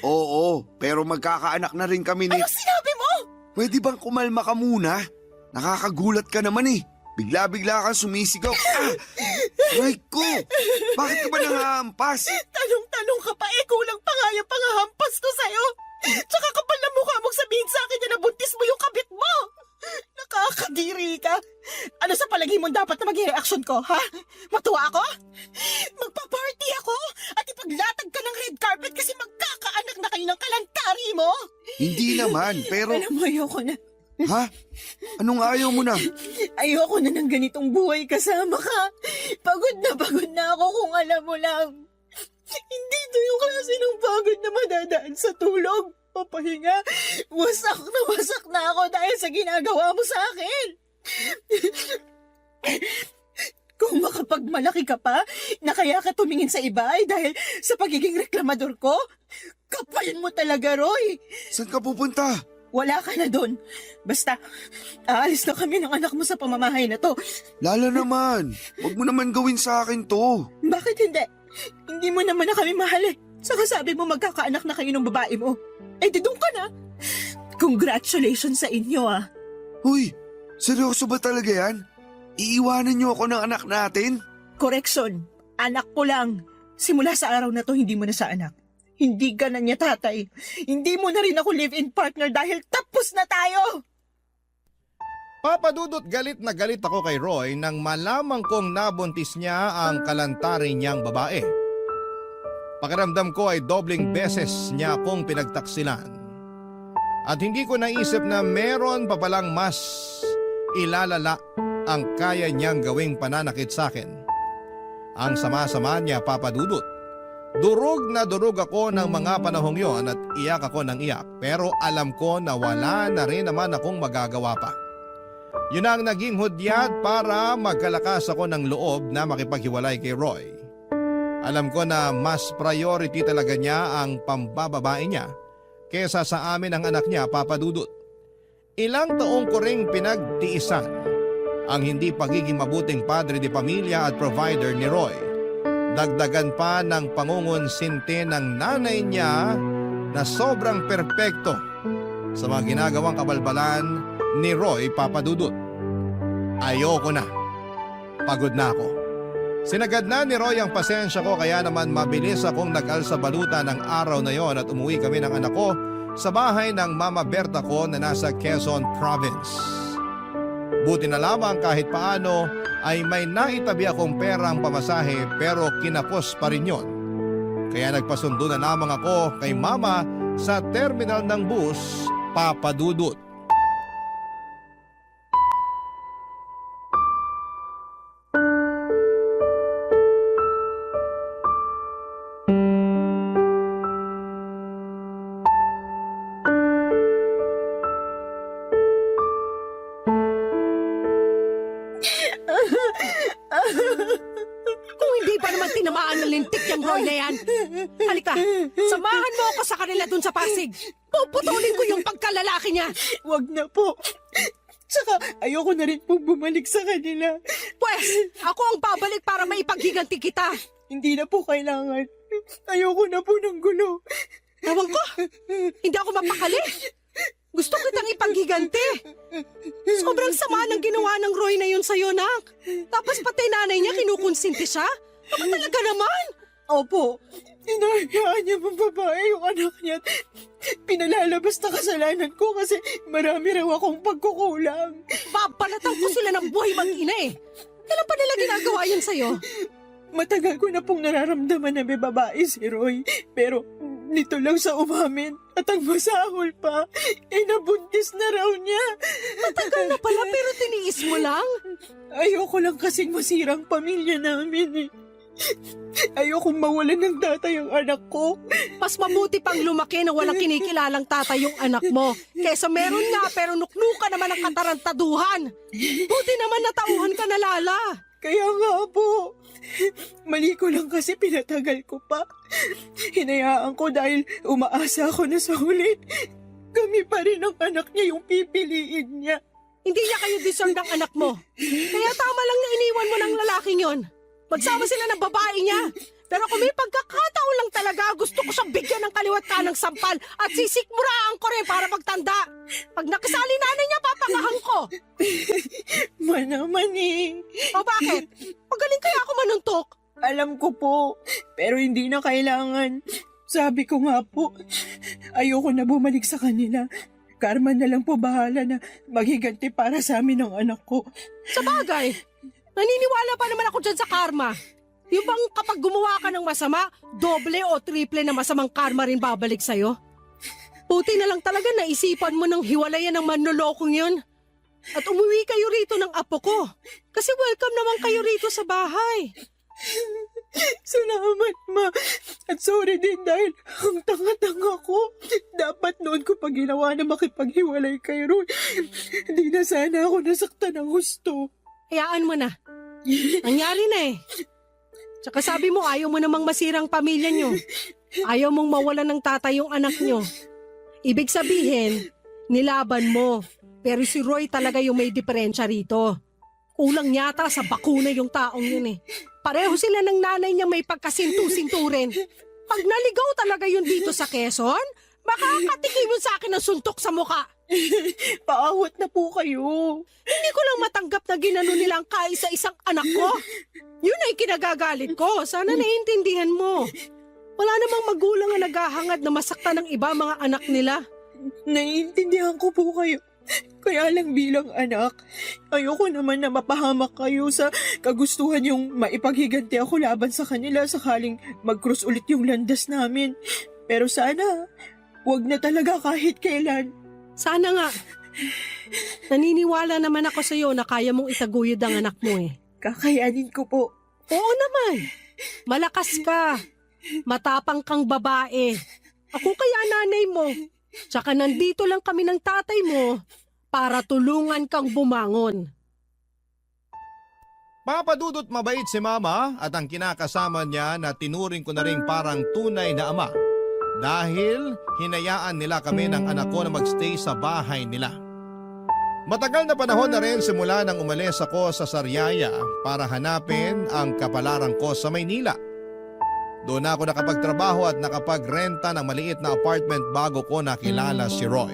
Oo, pero magkakaanak na rin kami ni... Ano sinabi mo? Pwede bang kumalma ka muna? Nakakagulat ka naman eh. Bigla-bigla kang sumisigaw. Aray ko! Bakit ka ba nangahampas? Tanong-tanong ka pa eh, kulang pa nga yung pangahampas ko sa'yo. Tsaka kapal na mukha mong sabihin sa akin na nabuntis mo yung kabit mo. Nakakadiri ka. Ano sa palagi mo dapat na maging reaksyon ko, ha? Matuwa ako? Magpa-party ako at ipaglatag ka ng red carpet kasi magkakaanak na kayo ng kalantari mo? Hindi naman, pero... Alam mo, ayoko na. Ha? Anong ayaw mo na? Ayoko na ng ganitong buhay kasama ka. Pagod na ako kung alam mo lang. Hindi ito yung klase ng pagod na madadaan sa tulog. Papahinga. Wasak na ako dahil sa ginagawa mo sa akin. Kung makapagmalaki ka pa, na kaya ka tumingin sa iba ay dahil sa pagiging reklamador ko, kapal mo talaga, Roy. Saan ka pupunta? Wala ka na doon. Basta, aalis na kami ng anak mo sa pamamahay na to. Lala naman, huwag mo naman gawin sa akin to. Bakit hindi? Hindi mo naman na kami mahal eh. Saka sabi mo magkakaanak na kayo ng babae mo. Eh di doon ka na. Congratulations sa inyo ah. Uy, seryoso ba talaga yan? Iiwanan niyo ako ng anak natin? Correction, anak ko lang. Simula sa araw na to, hindi mo na sa anak. Hindi ka na niya tatay. Hindi mo na rin ako live-in partner dahil tapos na tayo. Papadudot galit na galit ako kay Roy nang malamang kong nabuntis niya ang kalantari niyang babae. Pakiramdam ko ay dobling beses niya akong pinagtaksilan. At hindi ko naisip na meron pa palang mas ilalala ang kaya niyang gawing pananakit sa akin. Ang sama-sama niya, Papadudot. Durog na durog ako ng mga panahong yon at iyak ako ng iyak, pero alam ko na wala na rin naman akong magagawa pa. Yun ang naging hudyat para magkalakas ako ng loob na makipaghiwalay kay Roy. Alam ko na mas priority talaga niya ang pambababae niya kesa sa amin ang anak niya, Papadudot. Ilang taong ko ring pinagtiisan ang hindi pagiging mabuting padre de pamilya at provider ni Roy. Dagdagan pa ng pangungonsinti ng nanay niya na sobrang perpekto sa mga ginagawang kabalbalan ni Roy, Papadudot. Ayoko na. Pagod na ako. Sinagad na ni Roy ang pasensya ko kaya naman mabilis akong nag-alsa baluta ng araw na yon at umuwi kami ng anak ko sa bahay ng Mama Berta ko na nasa Quezon Province. Buti na lamang kahit paano ay may naitabi akong perang pamasahe pero kinapos pa rin yon. Kaya nagpasundo na lamang ako kay Mama sa terminal ng bus, Papadudot. Kung hindi pa naman tinamaan ng lintik yung Roy na yan. Halika, samahan mo ako sa kanila dun sa Pasig. Puputulin ko yung pagkalalaki niya. Wag na po. Tsaka ayoko na rin pong bumalik sa kanila. Pwes, ako ang babalik para maipaghiganti kita. Hindi na po kailangan. Ayoko na po ng gulo. Ewan ko, hindi ako mapakali. Gusto kitang ipaghiganti. Sobrang sama ng ginawa ng Roy na yun sa'yo, nak. Tapos pati nanay niya kinukonsinti siya. Ako talaga naman. Opo, Hinahayaan niya mong babae yung anak niya at pinalalabas na kasalanan ko kasi marami raw akong pagkukulang. Babalatan ko sila ng buhay mag-ina eh. Kailan pa nila ginagawa yan sa'yo? Matagal ko na pong nararamdaman na may babae si Roy. Pero nito lang sa umamin at ang masahol pa, nabuntis na raw niya. Matagal na pala pero tiniis mo lang. Ayoko lang kasing masirang pamilya namin eh. Ayokong mawalan ng tatay ang anak ko. Mas mabuti pang lumaki na walang kinikilalang tatay yung anak mo. Kesa meron nga pero nuknuka naman ang katarantaduhan. Buti naman natauhan ka na, Lala. Kaya nga po, mali ko lang kasi pinatagal ko pa. Hinayaan ko dahil umaasa ako na sa huli. Kami pa rin ang anak niya yung pipiliin niya. Hindi niya kayo deserve ng anak mo. Kaya tama lang na iniwan mo ng lalaking yon. Magsama sila ng babae niya. Pero kung may pagkakataon lang talaga, gusto ko siyang bigyan ng kaliwat ka ng sampal at sisikmuraan ko rin para magtanda. Pag nakisali nanay niya, papakahan ko. Manaman eh. O bakit? Magaling kaya ako manuntok. Alam ko po, pero hindi na kailangan. Sabi ko nga po, ayoko na bumalik sa kanila. Karma na lang po bahala na maghiganti para sa amin ng anak ko. Sa bagay, naniniwala pa naman ako dyan sa karma. Yung bang kapag gumawa ka ng masama, doble o triple na masamang karma rin babalik sa'yo? Buti na lang talaga naisipan mo ng hiwalayan ng manlolokong yun. At umuwi kayo rito ng apo ko. Kasi welcome naman kayo rito sa bahay. Salamat, Ma. At sorry din dahil ang tanga-tanga ko. Dapat noon ko pa ginawa na makipaghiwalay kay Roy. Hindi na sana ako nasaktan ng gusto. Hayaan mo na. Nangyari na eh. Tsaka sabi mo ayaw mo namang masirang pamilya nyo. Ayaw mong mawalan ng tatay yung anak nyo. Ibig sabihin, nilaban mo. Pero si Roy talaga yung may diferensya rito. Kulang yata sa bakuna yung taong yun eh. Pareho sila ng nanay niya may pagkasintu-sinturin. Pag naligaw talaga yun dito sa Quezon, baka katikim mo sa akin ng suntok sa muka. Paawat na po kayo. Hindi ko lang matanggap na ginano nila ang kaisa-isang anak ko. Yun ay kinagagalit ko. Sana naiintindihan mo. Wala namang magulang na naghahangad na masaktan ng iba mga anak nila. Naiintindihan ko po kayo. Kaya lang bilang anak, ayoko naman na mapahamak kayo sa kagustuhan yung maipaghiganti ako laban sa kanila sakaling mag-cross ulit yung landas namin. Pero sana, wag na talaga kahit kailan. Sana nga. Naniniwala naman ako sa iyo na kaya mong itaguyod ang anak mo eh. Kakayanin ko po. Oo naman. Malakas ka. Matapang kang babae. Ako kaya nanay mo. Tsaka nandito lang kami ng tatay mo para tulungan kang bumangon. Papadudot mabait si Mama at ang kinakasama niya na tinuring ko na rin parang tunay na ama. Dahil hinayaan nila kami ng anak ko na magstay sa bahay nila. Matagal na panahon na rin simula nang umalis ako sa Sariaya para hanapin ang kapalaran ko sa Maynila. Doon ako nakapagtrabaho at nakapagrenta ng maliit na apartment bago ko nakilala si Roy.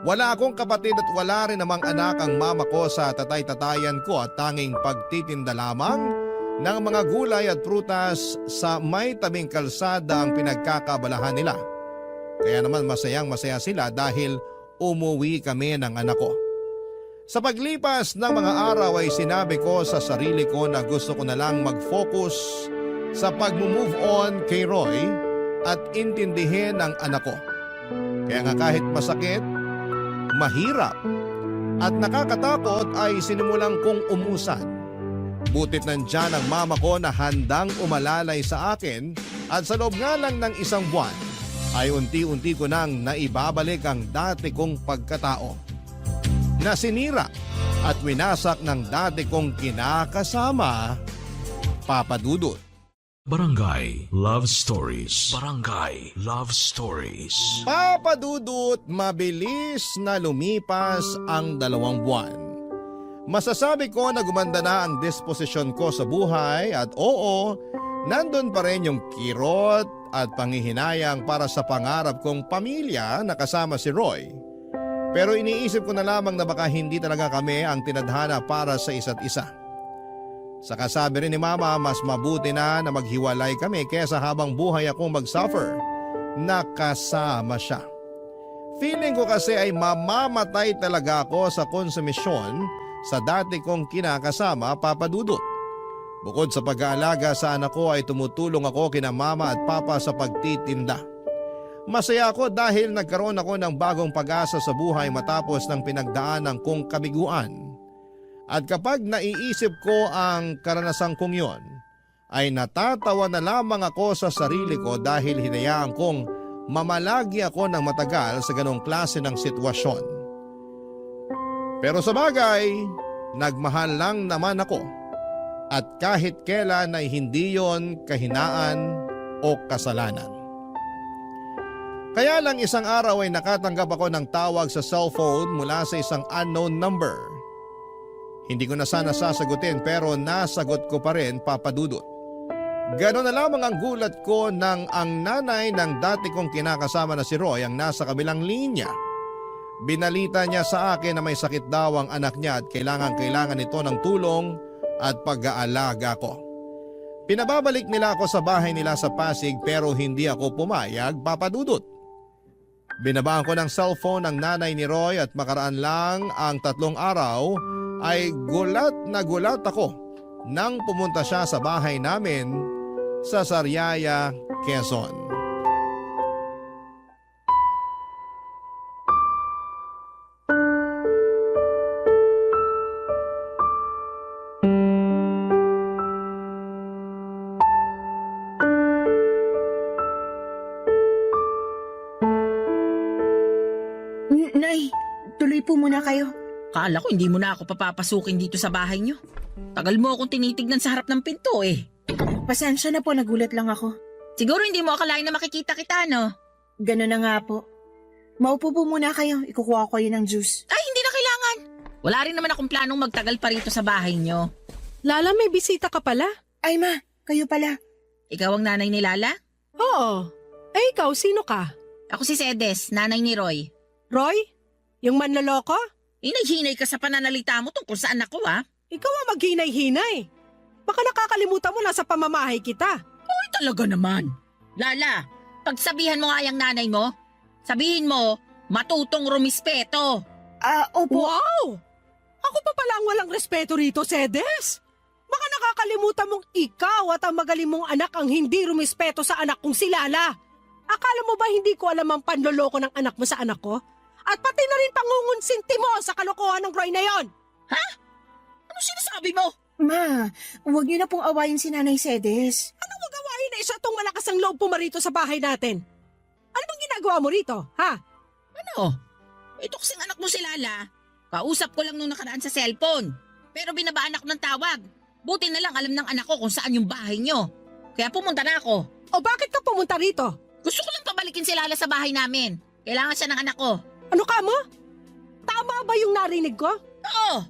Wala akong kapatid at wala rin namang anak ang mama ko sa tatay-tatayan ko at tanging pagtitinda lamang ng mga gulay at prutas sa may tabing kalsada ang pinagkakabalahan nila. Kaya naman masayang-masaya sila dahil umuwi kami ng anak ko. Sa paglipas ng mga araw ay sinabi ko sa sarili ko na gusto ko na lang mag-focus sa pag-move on kay Roy at intindihin ang anak ko. Kaya nga kahit masakit, mahirap at nakakatakot ay sinimulang kong umusan. Butit nandyan ang mama ko na handang umalalay sa akin at sa loob nga lang ng isang buwan ay unti-unti ko nang naibabalik ang dati kong pagkatao. Nasinira at winasak ng dati kong kinakasama, Papa Dudut. Barangay Love Stories. Barangay Love Stories. Papa Dudut, mabilis na lumipas ang 2 buwan. Masasabi ko na gumanda na ang disposisyon ko sa buhay at oo, nandun pa rin yung kirot at panghihinayang para sa pangarap kong pamilya na kasama si Roy. Pero iniisip ko na lamang na baka hindi talaga kami ang tinadhana para sa isa't isa. Saka sabi rin ni Mama, mas mabuti na maghiwalay kami kesa habang buhay akong mag-suffer. Nakasama siya. Feeling ko kasi ay mamamatay talaga ako sa konsumisyon sa dati kong kinakasama, Papa Dudut. Bukod sa pag-aalaga sa anak ko ay tumutulong ako kina Mama at Papa sa pagtitinda. Masaya ako dahil nagkaroon ako ng bagong pag-asa sa buhay matapos ng pinagdaanan kong kabiguan. At kapag naiisip ko ang karanasang kong yon, ay natatawa na lamang ako sa sarili ko dahil hinayaan kong mamalagi ako ng matagal sa ganong klase ng sitwasyon. Pero sa bagay, nagmahal lang naman ako at kahit kailan ay hindi yon kahinaan o kasalanan. Kaya lang isang araw ay nakatanggap ako ng tawag sa cellphone mula sa isang unknown number. Hindi ko na sana sasagutin pero nasagot ko pa rin, Papa Dudut. Ganon na lamang ang gulat ko nang ang nanay ng dati kong kinakasama na si Roy ang nasa kabilang linya. Binalita niya sa akin na may sakit daw ang anak niya at kailangan nito ng tulong at pag-aalaga ko. Pinababalik nila ako sa bahay nila sa Pasig pero hindi ako pumayag, Papa Dudut. Binabaan ko ng cellphone ang nanay ni Roy at makaraan lang ang 3 araw ay gulat na gulat ako nang pumunta siya sa bahay namin sa Sariaya, Quezon. Nay, tuloy po muna kayo. Kala ko hindi mo na ako papapasukin dito sa bahay niyo. Tagal mo akong tinitignan sa harap ng pinto eh. Pasensya na po, nagulat lang ako. Siguro hindi mo akalain na makikita kita, no? Ganun na nga po. Maupo po muna kayo, ikukuha ko kayo ng juice. Ay, hindi na kailangan. Wala rin naman akong planong magtagal pa rito sa bahay niyo. Lala, may bisita ka pala? Ay ma, kayo pala. Ikaw ang nanay ni Lala? Oo. Eh ikaw, sino ka? Ako si Sedes, nanay ni Roy. Roy? Yung manloloko? Hinay-hinay ka sa pananalita mo tungkol sa anak ko, ha? Ikaw ang maghinay-hinay. Baka nakakalimutan mo nasa pamamahay kita. Ay, talaga naman. Lala, pagsabihan mo nga yung nanay mo, sabihin mo, matutong rumispeto. Opo. Wow! Ako pa pala ang walang respeto rito, Sedes. Baka nakakalimutan mong ikaw at ang magaling mong anak ang hindi rumispeto sa anak kong si Lala. Akala mo ba hindi ko alam ang panloloko ng anak mo sa anak ko? At pati na rin pangungunsinti mo sa kalokohan ng Roy na yon. Ano sinasabi mo? Ma, huwag niyo na pong awayin si Nanay Sedes. Anong magawain na isa itong malakas ang loob pumarito sa bahay natin? Ano bang ginagawa mo rito, ha? Ano? Ito kasing anak mo si Lala. Kausap ko lang nung nakaraan sa cellphone. Pero binabaan ako ng tawag. Buti na lang alam ng anak ko kung saan yung bahay nyo. Kaya pumunta na ako. O bakit ka pumunta rito? Gusto ko lang pabalikin si Lala sa bahay namin. Kailangan siya ng anak ko. Ano ka mo? Tama ba yung narinig ko? Oo.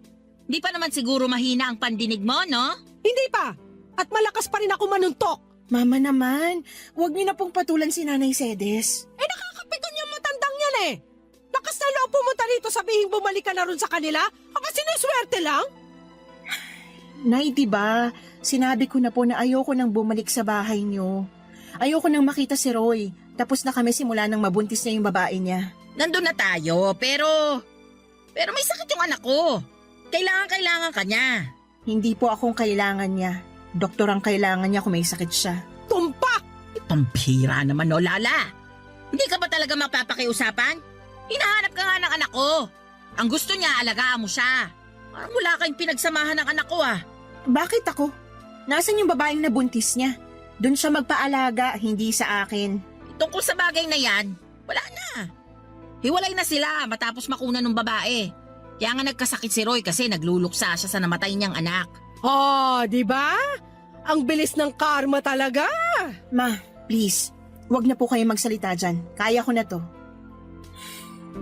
Di pa naman siguro mahina ang pandinig mo, no? Hindi pa. At malakas pa rin ako manuntok. Mama naman, huwag niyo na pong patulan si Nanay Sedes. Eh nakakapikon yung matandang yan eh. Lakas na loob pumunta rito sabihin bumalik ka na rin sa kanila? Ako sinuswerte lang? Nay, diba, sinabi ko na po na ayoko nang bumalik sa bahay niyo. Ayoko nang makita si Roy. Tapos na kami simula nang mabuntis niya yung babae niya. Nandun na tayo, pero may sakit yung anak ko. Kailangan ka niya. Hindi po akong kailangan niya. Doktor ang kailangan niya kung may sakit siya. Tumpak! Pampira naman, no, Lala. Hindi ka ba talaga mapapakiusapan? Hinahanap ka nga ng anak ko. Ang gusto niya, alagaan mo siya. Parang wala kayong pinagsamahan ng anak ko, ah. Bakit ako? Nasaan yung babaeng nabuntis niya? Doon siya magpaalaga, hindi sa akin. Tungkol sa bagay na yan, wala na. Hiwalay na sila matapos makuna ng babae. Kaya nga nagkasakit si Roy kasi nagluluksa siya sa namatay niyang anak. Oh, di ba? Ang bilis ng karma talaga. Ma, please, wag na po kayo magsalita dyan. Kaya ko na to.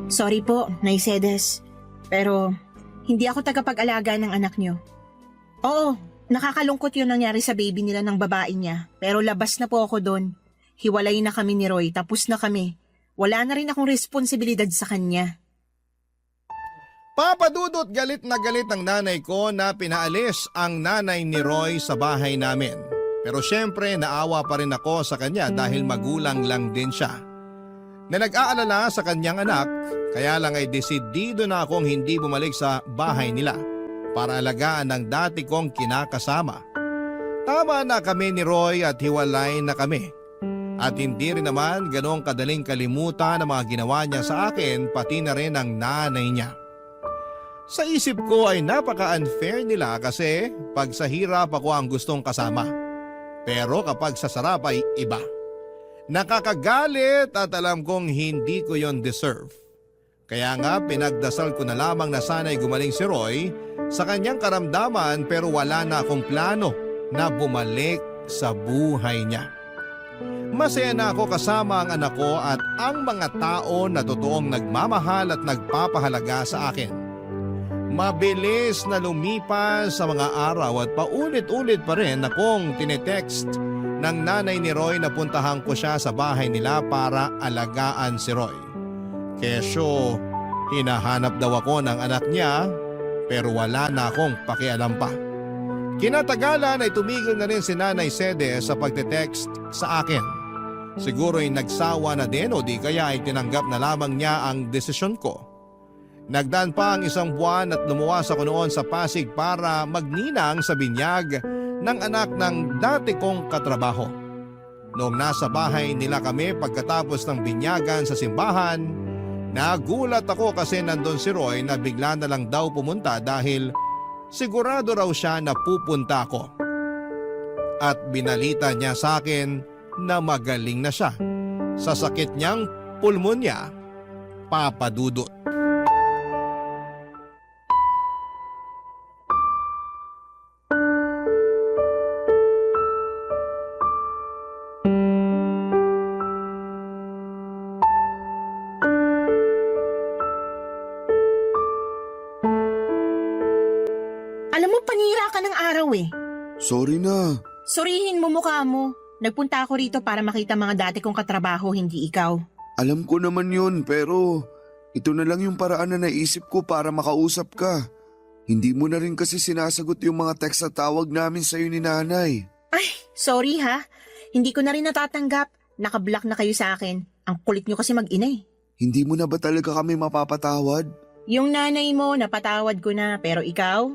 Sorry po, Nay Sedes. Pero hindi ako tagapag-alaga ng anak niyo. Oo, nakakalungkot yung nangyari sa baby nila ng babae niya. Pero labas na po ako doon. Hiwalay na kami ni Roy, tapos na kami. Wala na rin akong responsibilidad sa kanya. Papadudot galit na galit ang nanay ko na pinaalis ang nanay ni Roy sa bahay namin. Pero syempre naawa pa rin ako sa kanya dahil magulang lang din siya. Na nag-aalala sa kanyang anak, kaya lang ay desidido na akong hindi bumalik sa bahay nila para alagaan ang dati kong kinakasama. Tama na kami ni Roy at hiwalay na kami. At hindi rin naman ganong kadaling kalimutan ang mga ginawa niya sa akin pati na rin ang nanay niya. Sa isip ko ay napaka-unfair nila kasi pag sa hirap ako ang gustong kasama. Pero kapag sa sarap ay iba. Nakakagalit at alam kong hindi ko yon deserve. Kaya nga pinagdasal ko na lamang na sana'y gumaling si Roy sa kanyang karamdaman pero wala na akong plano na bumalik sa buhay niya. Masaya na ako kasama ang anak ko at ang mga tao na totoong nagmamahal at nagpapahalaga sa akin. Mabilis na lumipas sa mga araw at paulit-ulit pa rin akong tinetext ng nanay ni Roy na puntahan ko siya sa bahay nila para alagaan si Roy. Kesyo, hinahanap daw ako ng anak niya pero wala na akong pakialam pa. Kinatagalan ay tumigil na rin si Nanay Sede sa pagte-text sa akin. Siguro'y nagsawa na din o di kaya ay tinanggap na lamang niya ang desisyon ko. Nagdaan pa ang isang buwan at lumuwas ako noon sa Pasig para magninang sa binyag ng anak ng dati kong katrabaho. Noong nasa bahay nila kami pagkatapos ng binyagan sa simbahan, nagulat ako kasi nandun si Roy na bigla na lang daw pumunta dahil sigurado raw siya na pupunta ako. At binalita niya sa akin na magaling na siya sa sakit niyang pulmonya, papadudot. Alam mo, panira ka ng araw eh. Sorry na. Surihin mo mukha mo. Nagpunta ako rito para makita mga dati kong katrabaho, hindi ikaw. Alam ko naman yun pero ito na lang yung paraan na naisip ko para makausap ka. Hindi mo na rin kasi sinasagot yung mga text at tawag namin sa'yo ni nanay. Ay, sorry ha. Hindi ko na rin natatanggap. Nakablock na kayo sa akin. Ang kulit nyo kasi mag-ina eh. Hindi mo na ba talaga kami mapapatawad? Yung nanay mo, napatawad ko na. Pero ikaw,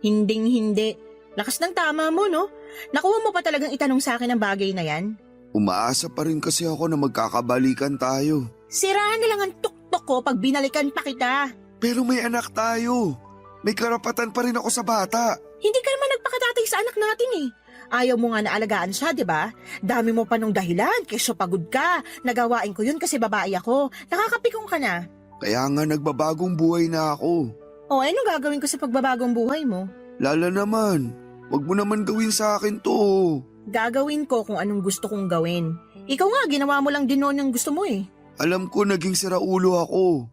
hinding-hindi. Lakas ng tama mo, no? Nakuha mo pa talagang itanong sa akin ang bagay na yan? Umaasa pa rin kasi ako na magkakabalikan tayo. Siraan na lang ang tuktok ko pag binalikan pa kita. Pero may anak tayo. May karapatan pa rin ako sa bata. Hindi ka naman nagpakatatay sa anak natin eh. Ayaw mo nga na alagaan siya, di ba? Dami mo pa nung dahilan, kesyo pagod ka. Nagawain ko yun kasi babae ako. Nakakapikong ka na. Kaya nga nagbabagong buhay na ako. O, anong gagawin ko sa pagbabagong buhay mo? Lala naman, wag mo naman gawin sa akin to. Gagawin ko kung anong gusto kong gawin. Ikaw nga, ginawa mo lang din noon yung gusto mo eh. Alam ko naging siraulo ako.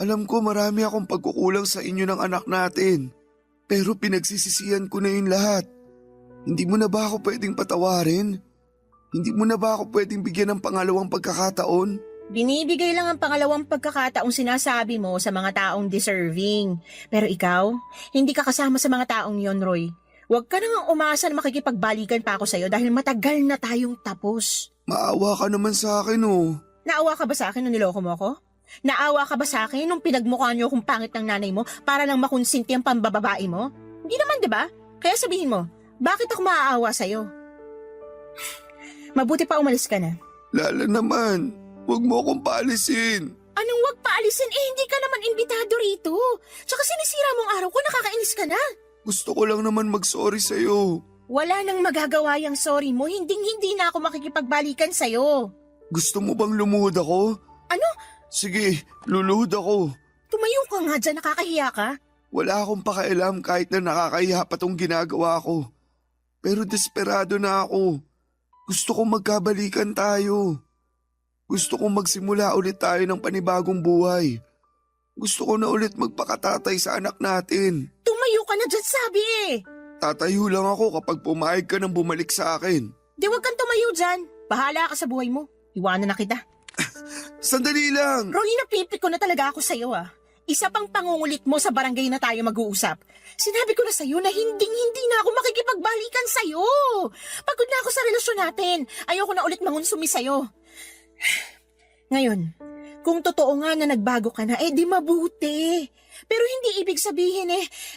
Alam ko marami akong pagkukulang sa inyo ng anak natin. Pero pinagsisisihan ko na yun lahat. Hindi mo na ba ako pwedeng patawarin? Hindi mo na ba ako pwedeng bigyan ng pangalawang pagkakataon? Binibigay lang ang pangalawang pagkakataong sinasabi mo sa mga taong deserving. Pero ikaw, hindi ka kasama sa mga taong yon, Roy. Huwag ka nang umasa na makikipagbalikan pa ako sa'yo dahil matagal na tayong tapos. Maawa ka naman sa akin oh. Naawa ka ba sa akin nung niloko mo ako? Naawa ka ba sa akin nung pinagmukha niyo akong pangit ng nanay mo para lang makonsinti ang pambababae mo? Hindi naman, di ba? Kaya sabihin mo, bakit ako maaawa sa'yo? Mabuti pa umalis ka na. Lala naman, huwag mo akong paalisin. Anong wag paalisin? Hindi ka naman imbitado rito. Tsaka sinisira mong araw ko, nakakainis ka na. Gusto ko lang naman mag-sorry sa'yo. Wala nang magagawa yung sorry mo, hindi na ako makikipagbalikan sa'yo. Gusto mo bang lumuhod ako? Ano? Sige, luluhod ako. Tumayo ka nga dyan, nakakahiya ka. Wala akong pakialam kahit na nakakahiya pa tong ginagawa ko. Pero desperado na ako. Gusto kong magkabalikan tayo. Gusto kong magsimula ulit tayo ng panibagong buhay. Gusto ko na ulit magpakatatay sa anak natin. Tumayo ka na dyan, sabi eh. Tatayo lang ako kapag pumayag ka ng bumalik sa akin. Di wag kang tumayo dyan. Bahala ka sa buhay mo. Iwanan na kita. Sandali lang! Roy, napipik ko na talaga ako sa'yo ah. Isa pang pangungulit mo sa barangay na tayo mag-uusap. Sinabi ko na sa'yo na hindi na ako makikipagbalikan sa'yo. Pagod na ako sa relasyon natin. Ayoko na ulit mangunsumi sa'yo. Ngayon, kung totoo nga na nagbago ka na, di mabuti. Pero hindi ibig sabihin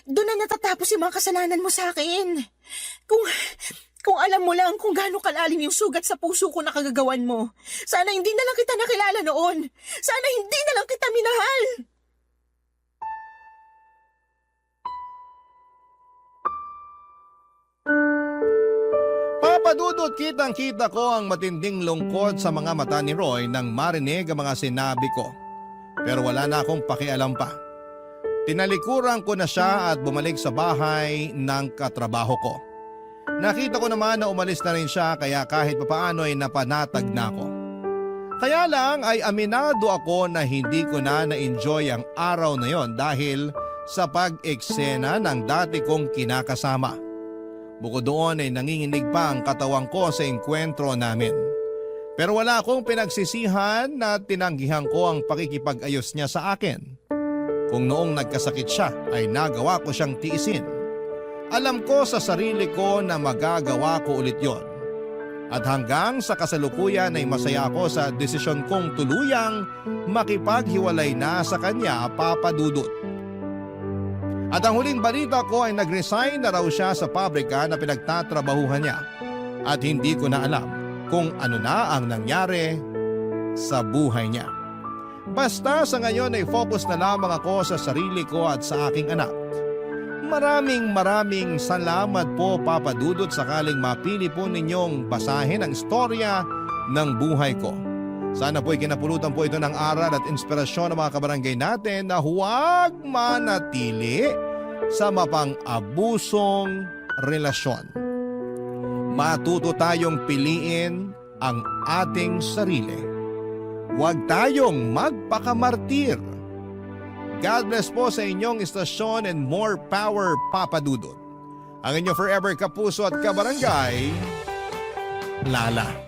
doon na natatapos yung mga kasalanan mo sa akin. Kung alam mo lang kung gaano kalalim yung sugat sa puso ko na kagagawan mo. Sana hindi na lang kita nakilala noon. Sana hindi na lang kita minahal. Papadudot, kitang-kita ko ang matinding lungkot sa mga mata ni Roy nang marinig ang mga sinabi ko. Pero wala na akong pakialam pa. Tinalikuran ko na siya at bumalik sa bahay ng katrabaho ko. Nakita ko naman na umalis na rin siya kaya kahit papaano ay napanatag na ako. Kaya lang ay aminado ako na hindi ko na na-enjoy ang araw na yon dahil sa pag-eksena ng dati kong kinakasama. Bukod doon ay nanginginig pa ang katawan ko sa enkwentro namin. Pero wala akong pinagsisihan na tinanggihan ko ang pakikipag-ayos niya sa akin. Kung noong nagkasakit siya ay nagawa ko siyang tiisin. Alam ko sa sarili ko na magagawa ko ulit yon. At hanggang sa kasalukuyan ay masaya ako sa desisyon kong tuluyang makipaghiwalay na sa kanya, Papa Dudut. At ang huling balita ko ay nag-resign na raw siya sa pabrika na pinagtatrabahuhan niya. At hindi ko na alam kung ano na ang nangyari sa buhay niya. Basta sa ngayon ay focus na lamang ako sa sarili ko at sa aking anak. Maraming salamat po, Papa Dudut, sakaling mapili po ninyong basahin ang istorya ng buhay ko. Sana po'y kinapulutan po ito ng aral at inspirasyon ng mga kabarangay natin na huwag manatili sa mapang-abusong relasyon. Matuto tayong piliin ang ating sarili. Huwag tayong magpakamartir. God bless po sa inyong istasyon and more power, Papa Dudut. Ang inyong forever kapuso at kabarangay, Lala.